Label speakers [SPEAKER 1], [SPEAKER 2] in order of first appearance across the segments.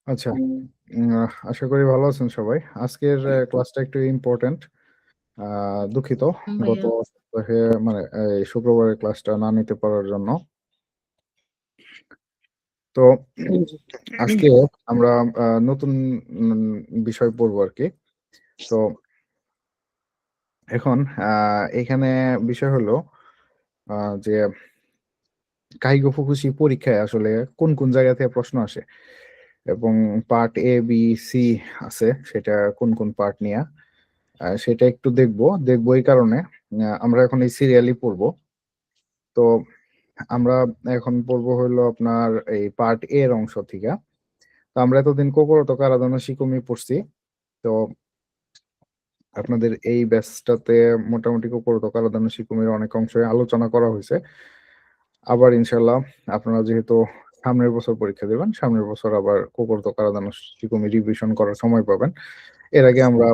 [SPEAKER 1] আচ্ছা, আশা করি ভালো আছেন সবাই। আজকের ক্লাসটা একটু ইম্পোর্টেন্ট। দুঃখিত গত
[SPEAKER 2] ভাইয়া।
[SPEAKER 1] সপ্তাহে মানে এই শুক্রবারের ক্লাসটা না নিতে পারার জন্য। তো আজকে আমরা নতুন বিষয় পড়বো আরকি। তো এখন এখানে বিষয় হলো যে কাইগো ফুকুশি পরীক্ষায় আসলে কোন, কোন জায়গা থেকে প্রশ্ন আসে এবং পার্ট এ, বি, সি আছে সেটা কোন, কোন পার্ট নিয়া সেটা একটু দেখবো এই কারণে আমরা এখন এই সিরিয়ালি পড়বো। তো আমরা এখন পড়বো হলো আপনার এই পার্ট এ এর অংশ থেকে। তো আমরা এতদিন কোকোরোতো কারাদানো শিকুমি পড়ছি। তো আপনাদের এই ব্যাচটাতে মোটামুটি কোকোরোতো কারাদানো শিকুমির অনেক অংশই আলোচনা করা হয়েছে। আবার ইনশাল্লাহ আপনারা যেহেতু সামনের বছর পরীক্ষা দেবেন, সামনের বছর আবার কোকোরোতো কারাদানো শিকুমি রিভিশন করার সময় পাবেন। এর আগে আমরা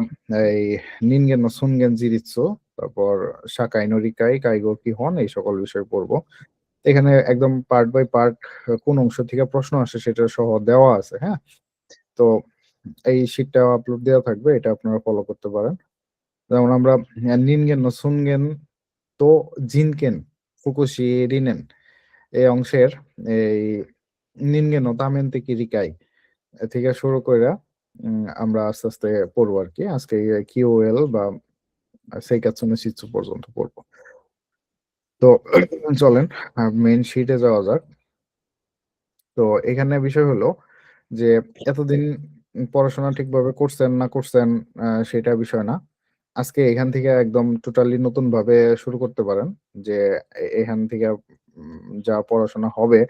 [SPEAKER 1] এই নিনগেন নো সুনগেন জিরিৎসু, তারপর শাকাই নো রিকাই, কাইগো কিহন এই সকল বিষয় পড়বো। এখানে একদম পার্ট বাই পার্ট কোন অংশ থেকে প্রশ্ন আসে সেটা সহ দেওয়া আছে, হ্যাঁ? তো এই শীটটা আপলোড দেওয়া থাকবে, এটা আপনারা ফলো করতে পারেন। যেমন আমরা নিনগেন নো সুনগেন তো জিনকেন ফুকুশি রিনেন এই অংশের এই নিনগেন নো তামেন থেকে রিকাই থেকে শুরু করে আমরা আস্তে আস্তে পড়বো আর কি। আজকে কিউএল বা সেইকাতসুনে শিটসু পর্যন্ত পড়বো। তো চলেন মেইন শিটে যাওয়া যাক। তো এখানে বিষয় হলো যে এতদিন পড়াশোনা ঠিকভাবে করছেন না করছেন সেটা বিষয় না। আজকে এখান থেকে একদম টোটালি নতুন ভাবে শুরু করতে পারেন, যে এখান থেকে যা পড়াশোনা হবে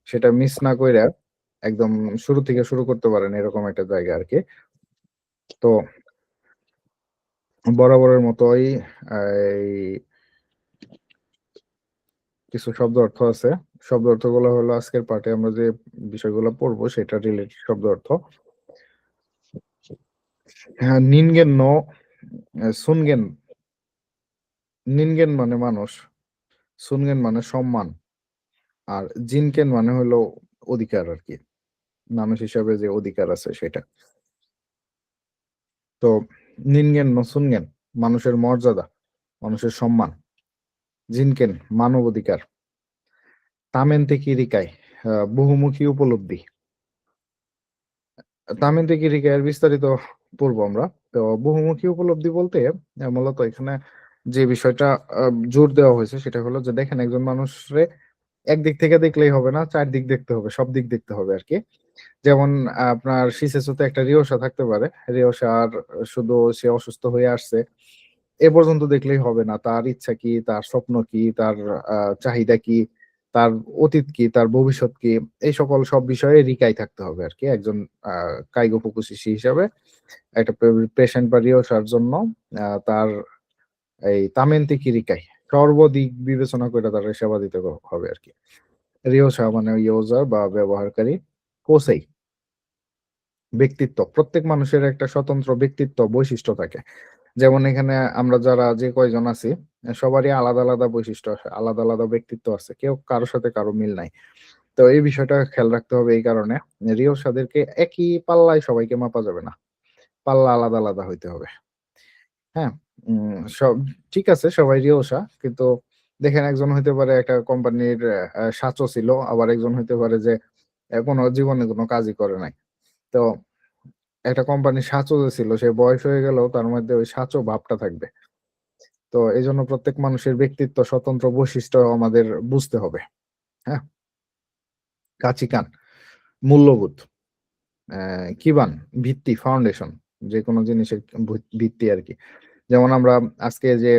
[SPEAKER 1] সেটা মিস না কইরা একদম শুরু থেকে শুরু করতে পারেন, এরকম একটা জায়গা আর কি। তো বরাবরের মতোই এই কিছু শব্দ অর্থ আছে। শব্দ অর্থগুলো হলো আজকের পার্টে আমরা যে বিষয়গুলো পড়বো সেটা রিলেটেড শব্দ অর্থ। হ্যাঁ, নিনগেন নো সুনগেন। নিনগেন মানে মানুষ, সুনগেন মানে সম্মান, আর জিনকেন মানে হলো অধিকার আর কি, মানুষ হিসাবে যে অধিকার আছে সেটা। তো নিনগেন নো সুনগেন মানুষের মর্যাদা, মানুষের সম্মান। জিনকেন মানব অধিকার। তামেন তেকি রিকাই বহুমুখী উপলব্ধি। তামেন তেকি রিকাইয়ের বিস্তারিত পড়বো আমরা। তো বহুমুখী উপলব্ধি বলতে মূলত এখানে যে বিষয়টা জোর দেওয়া হয়েছে সেটা হলো যে দেখেন একজন মানুষরে একদিক থেকে দেখলেই হবে না, চারদিক দেখতে হবে, সব দিক দেখতে হবে আর কি। যেমন আপনার শিসেছোতে একটা রিয়োসা থাকতে পারে। রিয়োসার শুধু সে অসুস্থ হয়ে আসছে এ পর্যন্ত দেখলেই হবে না। তার ইচ্ছা কি, তার স্বপ্ন কি, তার চাহিদা কি, তার অতীত কি, তার ভবিষ্যৎ কি, এই সকল সব বিষয়ে রিকাই থাকতে হবে আরকি। একজন কাইগো ফুকুশিসি হিসাবে একটা পেশেন্ট বা রিয়োসার জন্য তার এই তামেনতিকি রিকাই সর্বদিক বিবেচনা করে তার সেবা দিতে হবে আরকি। রিয়োসা মানে ইউজার বা ব্যবহারকারী। কোসেই ব্যক্তিত্ব। প্রত্যেক মানুষের একটা স্বতন্ত্র ব্যক্তিত্ব বৈশিষ্ট্য থাকে। যেমন এখানে আমরা যারা যে কয়জন আছি সবারই আলাদা, আলাদা বৈশিষ্ট্য আছে, আলাদা, আলাদা ব্যক্তিত্ব আছে। কেউ কারো সাথে কারো মিল নাই। তো এই বিষয়টা খেয়াল রাখতে হবে এই কারণে রিয়োসাদেরকে একই পাল্লায় সবাইকে মাপা যাবে না। পাল্লা আলাদা, আলাদা হইতে হবে। হ্যাঁ? সব ঠিক আছে সবাই রিয়োসা। কিন্তু দেখেন একজন হইতে পারে একটা কোম্পানির সাচো ছিল। আবার একজন হইতে পারে যে কোনো জীবনে কোনো কাজই করে নাই। তো একটা কোম্পানির সাচো যে ছিল সে বয়স হয়ে গেলেও তার মধ্যে ওই সাচো ভাবটা থাকবে। তো এজন্য প্রত্যেক মানুষের ব্যক্তিত্ব, স্বতন্ত্র বৈশিষ্ট্য আমাদের বুঝতে হবে। হ্যাঁ? কাচিকান, মূল্যবোধ, কিবান, ভিত্তি, ফাউন্ডেশন যেকোনো জিনিসের ভিত্তি আরকি। যেমন আমরা আজকে যে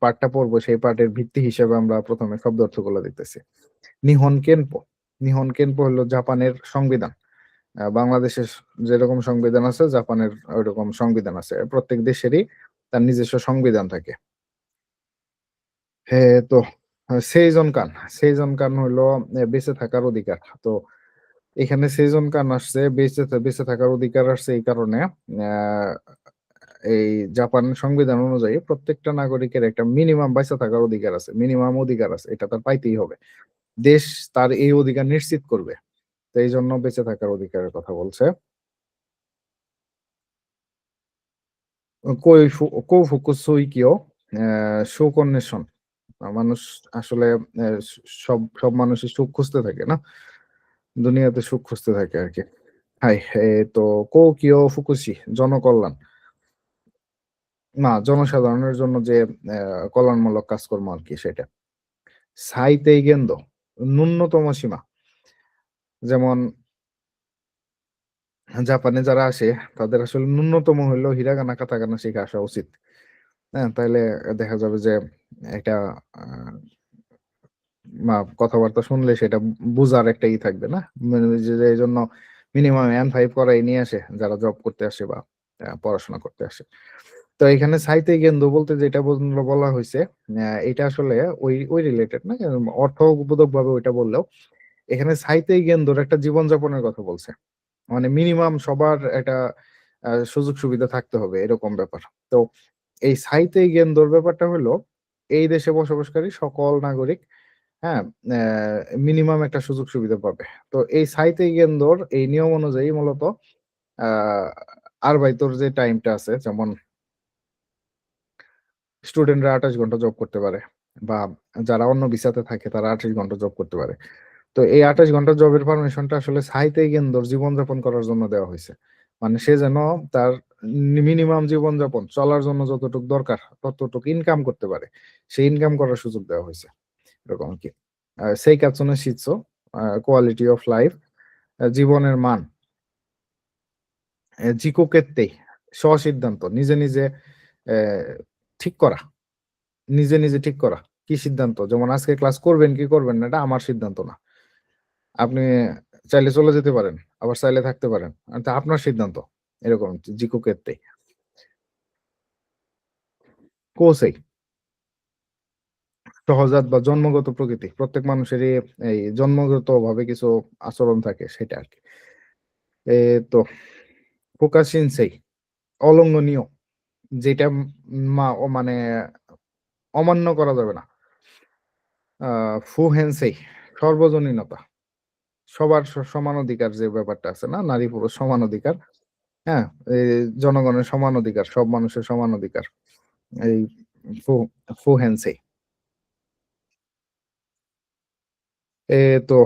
[SPEAKER 1] পার্টটা পড়বো সেই পার্টের ভিত্তি হিসেবে আমরা ১ম এ শব্দ অর্থগুলো দেখতেছি। নিহন কেনপো। নিহন কেনপো হলো জাপানের সংবিধান। বাংলাদেশের যেরকম সংবিধান আছে জাপানের ওইরকম সংবিধান আছে। প্রত্যেক দেশেরই তার নিজস্ব সংবিধান থাকে। হ্যাঁ, তো সেইজন কান। সেইজন কান হইলো বেঁচে থাকার অধিকার। তো এখানে সেইজন কান আসছে বেঁচে থাকার অধিকার আসছে এই কারণে আ এই জাপান সংবিধান অনুযায়ী প্রত্যেকটা নাগরিকের একটা মিনিমাম বাইচা থাকার অধিকার আছে। মিনিমাম অধিকার আছে। এটা তার পাইতেই হবে। দেশ তার এই অধিকার নিশ্চিত করবে। তো এইজন্য বেঁচে থাকার অধিকারের কথা বলছে। কোউ ফুকুসুইকিও সুখ অন্বেষণ। মানুষ আসলে অ্যা স সব সব মানুষই সুখ খুঁজতে থাকে না? দুনিয়াতে সুখ খুঁজতে থাকে আরকি। হাই তো কোকিও ফুকুশি জনকল্যাণ। না, জনসাধারণের জন্য যে কল্যাণমূলক কাজকর্ম আরকি সেটা। সাইতেই গেন্দো ন্যূনতম সীমা। যেমন জাপানে যারা আসে তাদের আসলে ন্যূনতম হইলেও হিরাগানা, কাতাকানা শিখে আসা উচিত। হ্যাঁ? তাইলে দেখা যাবে যে একটা আ কথাবার্তা শুনলে সেটা বুঝার একটা থাকবে না? মানে যে এজন্য মিনিমাম N5 করাই নিয়ে আসে যারা জব করতে আসে বা পড়াশোনা করতে আসে। তো এখানে সাইতে গেন্দো বলতে যেটা বলা হইছে এটা আসলে ওই রিলেটেড না। অর্থবোধকভাবে ওইটা বললেও এখানে সাইতেই গেন্দোর একটা জীবনযাপনের কথা বলছে। মানে মিনিমাম সবার একটা সুযোগ সুবিধা থাকতে হবে এরকম ব্যাপার। তো এই সাইতেই গেন্দোর ব্যাপারটা হলো এই দেশে বসবাসকারী সকল নাগরিক, হ্যাঁ? মিনিমাম একটা সুযোগ সুবিধা পাবে। তো এই সাইতেই গেন্দোর এই নিয়ম অনুযায়ী মূলত আ আরবাইতোর যে টাইমটা আছে যেমন স্টুডেন্টরা ২৮ ঘন্টা জব করতে পারে বা যারা অন্য ভিসাতে থাকে তারা ২৮ ঘন্টা জব করতে পারে। তো এই ২৮ ঘন্টা জবের পারমিশনটা আসলে সাইতেই গেন্দোর জীবনযাপন করার জন্য দেওয়া হইছে। মানে সে যেন তার মিনিমাম জীবনযাপন চলার জন্য যতটুক দরকার ততটুক ইনকাম করতে পারে। সেই ইনকাম করার সুযোগ দেওয়া হইছে। এরকম আরকি। সেইকাতসুনে শিতসো কোয়ালিটি অফ লাইফ জীবনের মান। জিকোকেত্তেই স্ব-সিদ্ধান্ত নিজে অ্যা ঠিক করা। নিজে ঠিক করা। কি সিদ্ধান্ত? যেমন আজকে ক্লাস করবেন কি করবেন না এটা আমার সিদ্ধান্ত না। আপনি চাইলে চলে যেতে পারেন। আবার চাইলে থাকতে পারেন। এটা আপনার সিদ্ধান্ত। এরকম জিকোকেত্তেই। কোসেই সহজাত বা জন্মগত প্রকৃতি। প্রত্যেক মানুষেরই এই জন্মগতভাবে কিছু আচরণ থাকে সেটা আরকি। তো ফোকাসিনসেই অলঙ্ঘনীয় যেটা মানে অমান্য করা যাবে না। আ ফুহেনসেই সর্বজনীনতা। সবার সমান অধিকার যে ব্যাপারটা আছে না? নারী পুরুষ সমান অধিকার। হ্যাঁ? এই জনগণের সমান অধিকার, সব মানুষের সমান অধিকার। এই ফু ফুহেনসেই। এ তো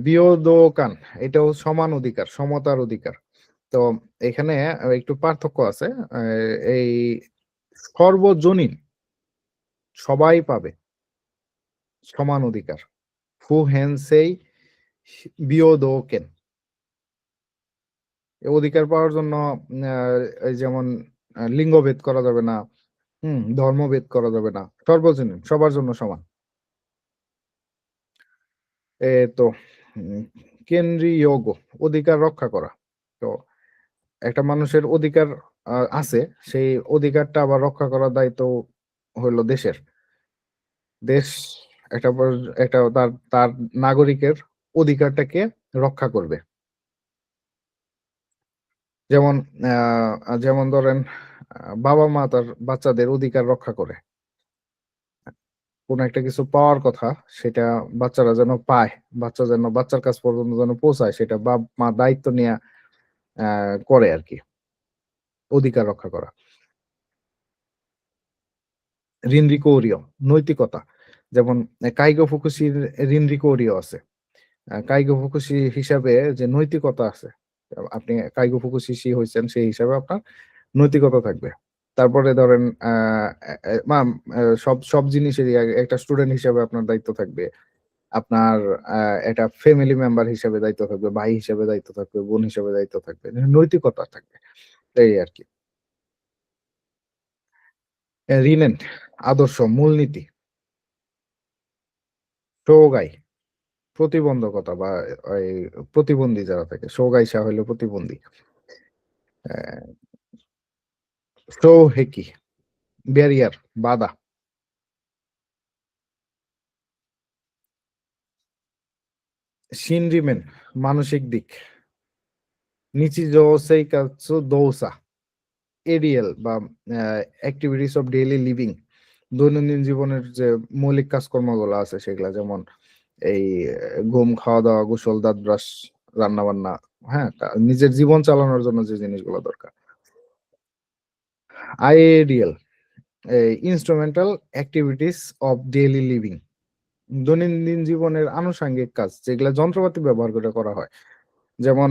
[SPEAKER 1] বিয়োদোকান এটাও সমান অধিকার, সমতার অধিকার। তো এখানে একটু পার্থক্য আছে। এই সর্বজনীন সবাই পাবে সমান অধিকার। ফুহেনসেই বিয়োদোকেন। এ অধিকার পাওয়ার জন্য আ এই যেমন লিঙ্গভেদ করা যাবে না, ধর্মভেদ করা যাবে না। সর্বজনীন, সবার জন্য সমান। তো উম কেনরিয়োগো অধিকার রক্ষা করা। তো একটা মানুষের অধিকার আছে, সেই অধিকারটা আবার রক্ষা করার দায়িত্ব হইল দেশের। দেশ একটা একটা তার নাগরিকের অধিকারটাকে রক্ষা করবে। যেমন যেমন ধরেন বাবা-মা তার বাচ্চাদের অধিকার রক্ষা করে। কোন একটা কিছু পাওয়ার কথা সেটা বাচ্চারা যেন পায়। বাচ্চার কাছ পর্যন্ত যেন পৌঁছায় সেটা বাপ-মা দায়িত্ব নিয়া অ্যা করে আরকি। অধিকার রক্ষা করা। রিনরিকোরিও নৈতিকতা। যেমন কাইগো ফুকুশির রিনরিকোরিও আছে। কাইগো ফুকুশি হিসাবে যে নৈতিকতা আছে, আপনি কাইগো ফুকুশিসি হইছেন সেই হিসাবে আপনার নৈতিকতা থাকবে। তারপরে ধরেন আ এ এ মাম সব জিনিসেরই একটা স্টুডেন্ট হিসাবে আপনার দায়িত্ব থাকবে। আপনার আ একটা ফ্যামিলি মেম্বার হিসেবে দায়িত্ব থাকবে, ভাই হিসেবে দায়িত্ব থাকবে, বোন হিসেবে দায়িত্ব থাকবে। নৈতিকতা থাকবে। এই আরকি। রিনেন আদর্শ, মূলনীতি, টোগাই প্রতিবন্ধকতা বা এই প্রতিবন্ধী যারা থাকে, সোগাইসা হইলো প্রতিবন্ধী। অ্যা শোহেকি ব্যারিয়ার বাধা। শিনরিমেন মানসিক দিক। নিচিজো সেইকাতসু দোসা এরিয়াল বা এক্টিভিটিস অফ ডেইলি লিভিং দৈনন্দিন জীবনের যে মৌলিক কাজকর্মগুলো আছে সেগুলা যেমন এই ঘুম, খাওয়া-দাওয়া, গোসল, দাঁত ব্রাশ, রান্না বান্না, হ্যাঁ, নিজের জীবন চালানোর জন্য যে জিনিসগুলো দরকার। IADL, instrumental activities of daily living, দৈনন্দিন জীবনের আনুষঙ্গিক কাজ যেগুলা যন্ত্রপাতি ব্যবহার করে করা হয়। যেমন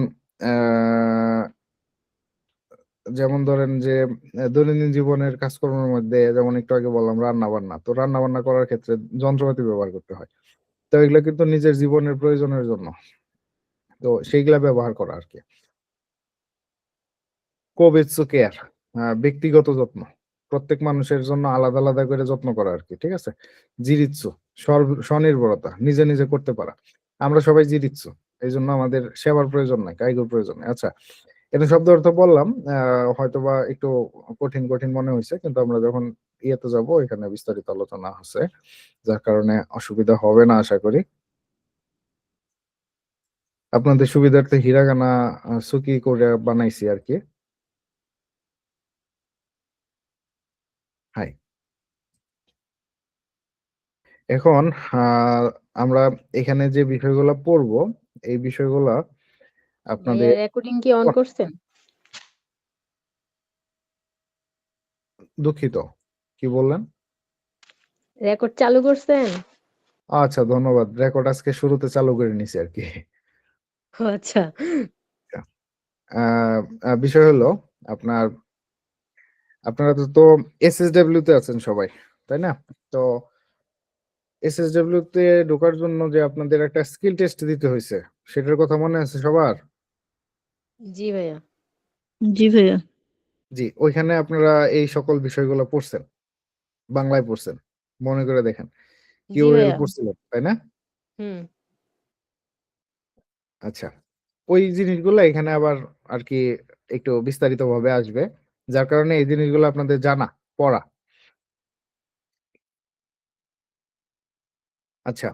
[SPEAKER 1] যেমন ধরেন যে দৈনন্দিন জীবনের কাজকর্মের মধ্যে যেমন একটু আগে বললাম রান্না বান্না, তো রান্না বান্না করার ক্ষেত্রে যন্ত্রপাতি ব্যবহার করতে হয়। তো এগুলো কিন্তু নিজের জীবনের প্রয়োজনের জন্য, তো সেইগুলা ব্যবহার করা আর কি। কোবেটসু কেয়ার, ব্যক্তিগত যত্ন। প্রত্যেক মানুষের জন্য আলাদা, আলাদা করে যত্ন করা আরকি। ঠিক আছে? জিরিৎসু, স্বনির্ভরতা, নিজে, নিজে করতে পারা। আমরা সবাই জিরিৎসু। এইজন্য আমাদের সেবার প্রয়োজন নাই, কাইগোর প্রয়োজন নাই। আচ্ছা, এটা শব্দ অর্থ বললাম। হয়তোবা একটু কঠিন, কঠিন মনে হইছে। কিন্তু আমরা যখন ইয়েতে যাবো এখানে বিস্তারিত আলোচনা আছে। যার কারণে অসুবিধা হবে না আশা করি। আপনাদের সুবিধার্থে হিরাগানা সুকি করে বানাইছি আরকি। হাই। এখন আ আমরা এখানে যে বিষয়গুলা পড়বো, এই বিষয়গুলা
[SPEAKER 2] ভাইয়া
[SPEAKER 1] আপনাদের
[SPEAKER 2] রেকর্ডিং কি অন করছেন?
[SPEAKER 1] দুঃখিত। কি বললেন?
[SPEAKER 2] রেকর্ড চালু করছেন?
[SPEAKER 1] আচ্ছা, ধন্যবাদ। রেকর্ড আজকে শুরুতে চালু করে নিছি আরকি।
[SPEAKER 2] ও আচ্ছা।
[SPEAKER 1] আ বিষয় হলো আপনার আপনারা তো এসএসডব্লিউ তে আছেন সবাই, তাই না? তো এসএসডব্লিউ তে ঢোকার জন্য যে আপনাদের একটা স্কিল টেস্ট দিতে হইছে, সেটার কথা মনে আছে সবার?
[SPEAKER 2] জি ভাইয়া।
[SPEAKER 3] জি ভাইয়া।
[SPEAKER 1] জি, ওইখানে আপনারা এই সকল বিষয়গুলো পড়ছেন। বাংলায় পড়ছেন। মনে করে দেখেন।
[SPEAKER 2] জি
[SPEAKER 1] কিউএল
[SPEAKER 2] ভাইয়া।
[SPEAKER 1] পড়ছিলেন, তাই না?
[SPEAKER 2] হুম।
[SPEAKER 1] আচ্ছা। ওই জিনিসগুলা এখানে আবার আরকি একটু বিস্তারিতভাবে আসবে। যার কারণে এই জিনিসগুলো আপনাদের জানা, পড়া। আচ্ছা,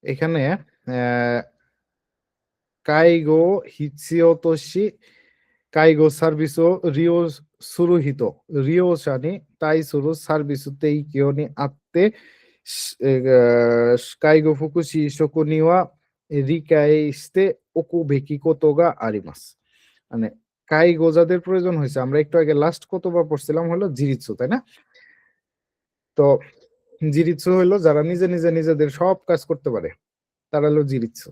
[SPEAKER 1] এখানে কাইগো হিচিওতোশি কাইগো সার্ভিসো রিও সুরুহিতো রিও শানি তাই সুরু সার্ভিসো তেইকিও নি আত্তে কাইগো ফুকুশি শোকো নি ওয়া রিকাইশিতে ওকুবেকি কোতো গা আরিমাসু। মানে কাইগো যাদের প্রয়োজন হইছে, আমরা একটু আগে লাস্ট কতবার পড়ছিলাম হলো জিরিৎসু, তাই না? তো জিরিৎসু হইলো যারা নিজে, নিজে নিজেদের সব কাজ করতে পারে। তারা হলো জিরিৎসু।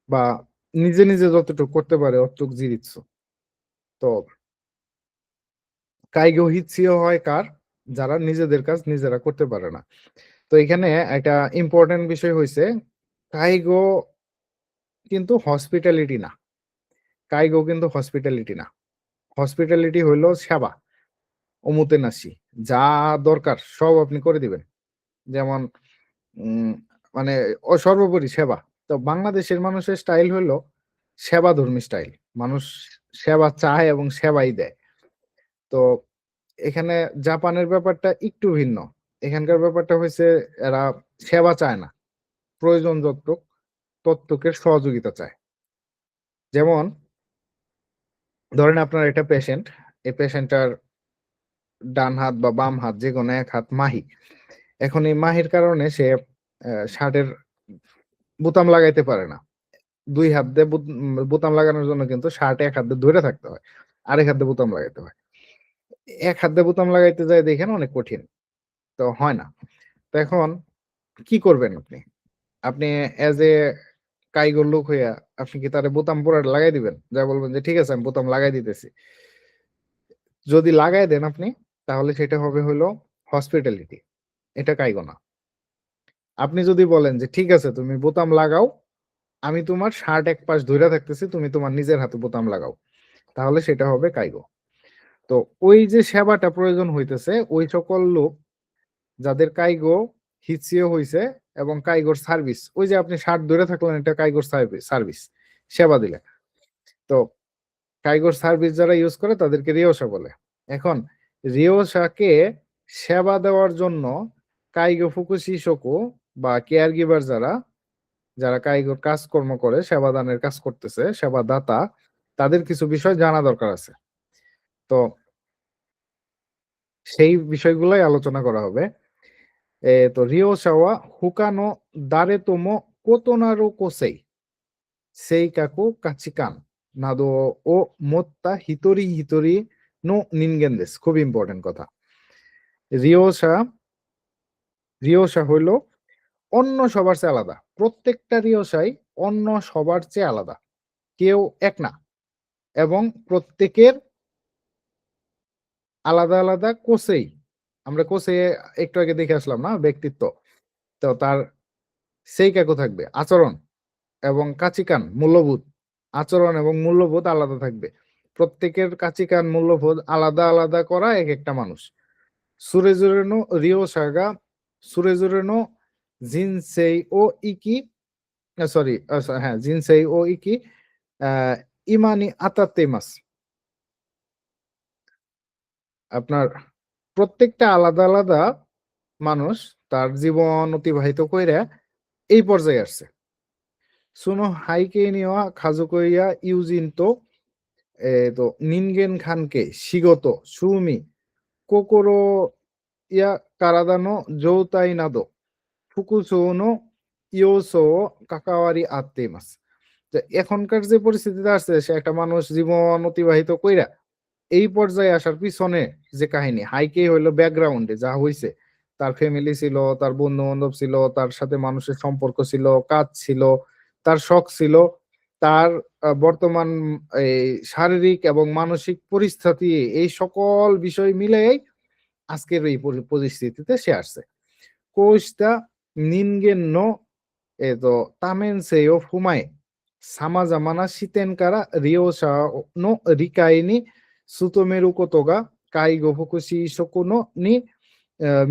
[SPEAKER 1] বা নিজে, নিজে যতটুকু করতে পারে অতটুকু জিরিৎসু। তো কাইগো হিতসিও হয় কার? যারা নিজেদের কাজ নিজেরা করতে পারে না। তো এখানে একটা ইম্পোর্টেন্ট বিষয় হইছে, কাইগো কিন্তু হসপিটালিটি না। কাইগো কিন্তু হসপিটালিটি না। হসপিটালিটি হইলো সেবা, ওমোতেনাশি। যা দরকার সব আপনি করে দিবেন। যেমন উম মানে সর্বোপরি সেবা। তো বাংলাদেশের মানুষের স্টাইল হইলো সেবাধর্মী স্টাইল। মানুষ সেবা চায় এবং সেবাই দেয়। তো এখানে জাপানের ব্যাপারটা একটু ভিন্ন। এখানকার ব্যাপারটা হইছে এরা সেবা চায় না। প্রয়োজন যতটুক ততটুকের সহযোগিতা চায়। যেমন ধরেন আপনার একটা পেশেন্ট, এই পেশেন্টটার ডান হাত বা বাম হাত যেকোনো এক হাত মাহি। এখন এই মাহির কারণে সে শার্টের বোতাম লাগাইতে পারে না। ২ হাত দিয়ে বোতাম লাগানোর জন্য কিন্তু শার্টে এক হাত দিয়ে ধইরা থাকতে হয়। আরেক হাত দিয়ে বোতাম লাগাইতে হয়। এক হাত দিয়ে বোতাম লাগাইতে যায়ে দেখেন অনেক কঠিন। তো হয় না। তো এখন কি করবেন আপনি? আপনি এজ এ কাইগো লোক হইয়া আপনি কি তারে বোতাম পুরা লাগাই দিবেন? যা বলবেন যে, "ঠিক আছে আমি বোতাম লাগাই দিতেছি।" যদি লাগায় দেন আপনি, তাহলে সেটা হবে হইলো হসপিটালিটি। এটা কাইগো না। আপনি যদি বলেন যে, "ঠিক আছে তুমি বোতাম লাগাও, আমি তোমার শার্ট এক পাশ ধইরা থাকতেছি, তুমি তোমার নিজের হাতে বোতাম লাগাও।" তাহলে সেটা হবে কাইগো। তো ওই যে সেবাটা প্রয়োজন হইতেছে, ওই সকল লোক যাদের কাইগো হিতসিও হইছে এবং কাইগোর সার্ভিস, ওই যে আপনি শার্ট ধরে থাকলেন এটা কাইগোর সার্ভিস, সেবা দিলেন। তো কাইগোর সার্ভিস যারা ইউজ করে তাদেরকে রিয়োসা বলে। এখন রিয়োসাকে সেবা দেওয়ার জন্য কাইগো ফুকুশিশোকো বা কেয়ার গিভার যারা, যারা কাইগোর কাজকর্ম করে, সেবাদানের কাজ করতেছে, সেবাদাতা, তাদের কিছু বিষয় জানা দরকার আছে। তো সেই বিষয়গুলাই আলোচনা করা হবে। তো রিয়োসা ওয়া হুকা নো দারেতোমো কোতো নারো কোসেই। সেইকাকু কাচিকান নাদো ও মোত্তা হিতরি হিতরি নো নিনগেন দেশ। খুব ইম্পর্টেন্ট কথা। রিওসা রিওসা হইল অন্য সবার চেয়ে আলাদা। প্রত্যেকটা রিওসাই অন্য সবার চেয়ে আলাদা, কেউ এক না, এবং প্রত্যেকের আলাদা আলাদা কোসেই। আমরা কোসে একটু আগে দেখে আসলাম না, ব্যক্তিত্ব। তো তার সেই কাকু থাকবে আচরণ এবং কাচিকান মূল্যবোধ। আচরণ এবং মূল্যবোধ আলাদা থাকবে। প্রত্যেকের কাচিকান মূল্যবোধ আলাদা আলাদা করা এক একটা মানুষ। সুরেজুরেনো রিও সাগা সুরেজুরেনো জিনসেই ও ইকি সরি হ্যাঁ জিনসেই ও ইকি ইমানি আতাতেমাস। আপনার প্রত্যেকটা আলাদা আলাদা মানুষ তার জীবন অতিবাহিত কইরা এই পর্যায়ে আসছে। সুনো হাইকে নিওয়া খাজুকইয়া ইউজিন তো তো নিনগেন খানকে শিগত সুমি কোকোরো ইয়া কারাদানো জৌতাই নাদো ফুকুসোনো ইয়োসো কাকাওয়ারি আত্মে মাস। এখনকার যে পরিস্থিতিতে আসছে, সে একটা মানুষ জীবন অতিবাহিত কইরা এই পর্যায়ে আসার পিছনে যে কাহিনী, হাইকে হইলো ব্যাকগ্রাউন্ডে যা হইছে, তার ফ্যামিলি ছিল, তার বন্ধু বান্ধব ছিল, তার সাথে মানুষের সম্পর্ক ছিল, কাজ ছিল, তার শখ ছিল, তার বর্তমান এই শারীরিক এবং মানসিক পরিস্থিতি, এই সকল বিষয় মিলেই আজকের এই পরিস্থিতিতে সে আসছে। কোস্তা নিনগেন নো তামেনসেইও ফুমায় সামাজামানা শিতেনকারা রিওসা নো রিকাইনি সুতোমেরু কোতোগা কাইগো ফুকুশি শকুনো নি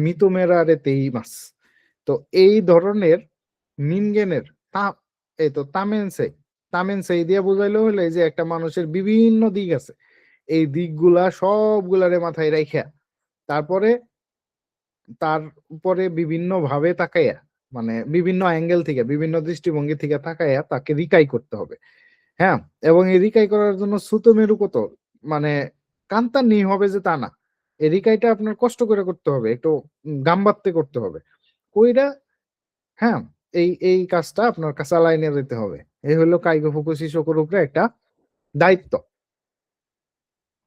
[SPEAKER 1] মিতোমেরারেতেই মাস। তো এই ধরনের নিনগেনের তামেনসেই দিয়ে বুঝাইলে হইলে যে একটা মানুষের বিভিন্ন দিক আছে, এই দিকগুলা সবগুলারে মাথায় রাইখা তারপরে তার উপরে বিভিন্ন ভাবে তাকাইয়া, মানে বিভিন্ন অ্যাঙ্গেল থেকে, বিভিন্ন দৃষ্টিভঙ্গি থেকে তাকাইয়া তাকে রিকাই করতে হবে। হ্যাঁ, এবং এই রিকাই করার জন্য সুতো মেরু কত, মানে কান্তার নেই হবে যে তা না, এই রিকাইটা আপনার কষ্ট করে করতে হবে, একটু গাম্বাত্তে করতে হবে কইরা। হ্যাঁ, এই এই কাজটা আপনার চালাই নিয়ে যেতে হবে। এই হলো কাইগো ফুকুশি শকুর উপরে একটা দায়িত্ব।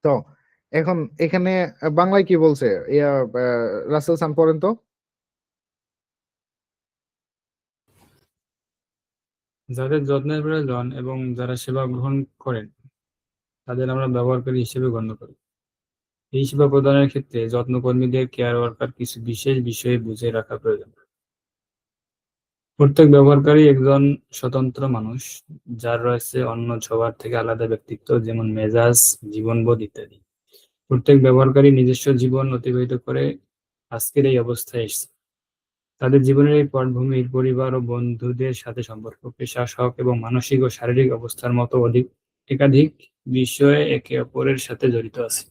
[SPEAKER 1] তো এখন এখানে বাংলায় কি বলছে ইয়া রাসেল সান পড়েন তো।
[SPEAKER 3] যাদের যত্নের প্রয়োজন এবং যারা সেবা গ্রহণ করেন তাদের আমরা ব্যবহারকারী হিসেবে গণ্য করি। এই সেবা প্রদানের ক্ষেত্রে যত্নকর্মীদের কেয়ার ওয়ার্কার কিছু বিশেষ বিষয়ে বুঝে রাখা প্রয়োজন। প্রত্যেক ব্যবহারকারী একজন স্বতন্ত্র মানুষ, যার রয়েছে অন্য সবার থেকে আলাদা ব্যক্তিত্ব, যেমন মেজাজ, জীবনবোধ ইত্যাদি। প্রত্যেক ব্যবহারকারী নিজস্ব জীবন অতিবাহিত করে আজকের এই অবস্থায় এসেছে। তাদের জীবনের এই পটভূমির পরিবার ও বন্ধুদের সাথে সম্পর্ক, পেশা, শখ এবং মানসিক ও শারীরিক অবস্থার মতো একাধিক বিষয়ে একে অপরের সাথে জড়িত আছে।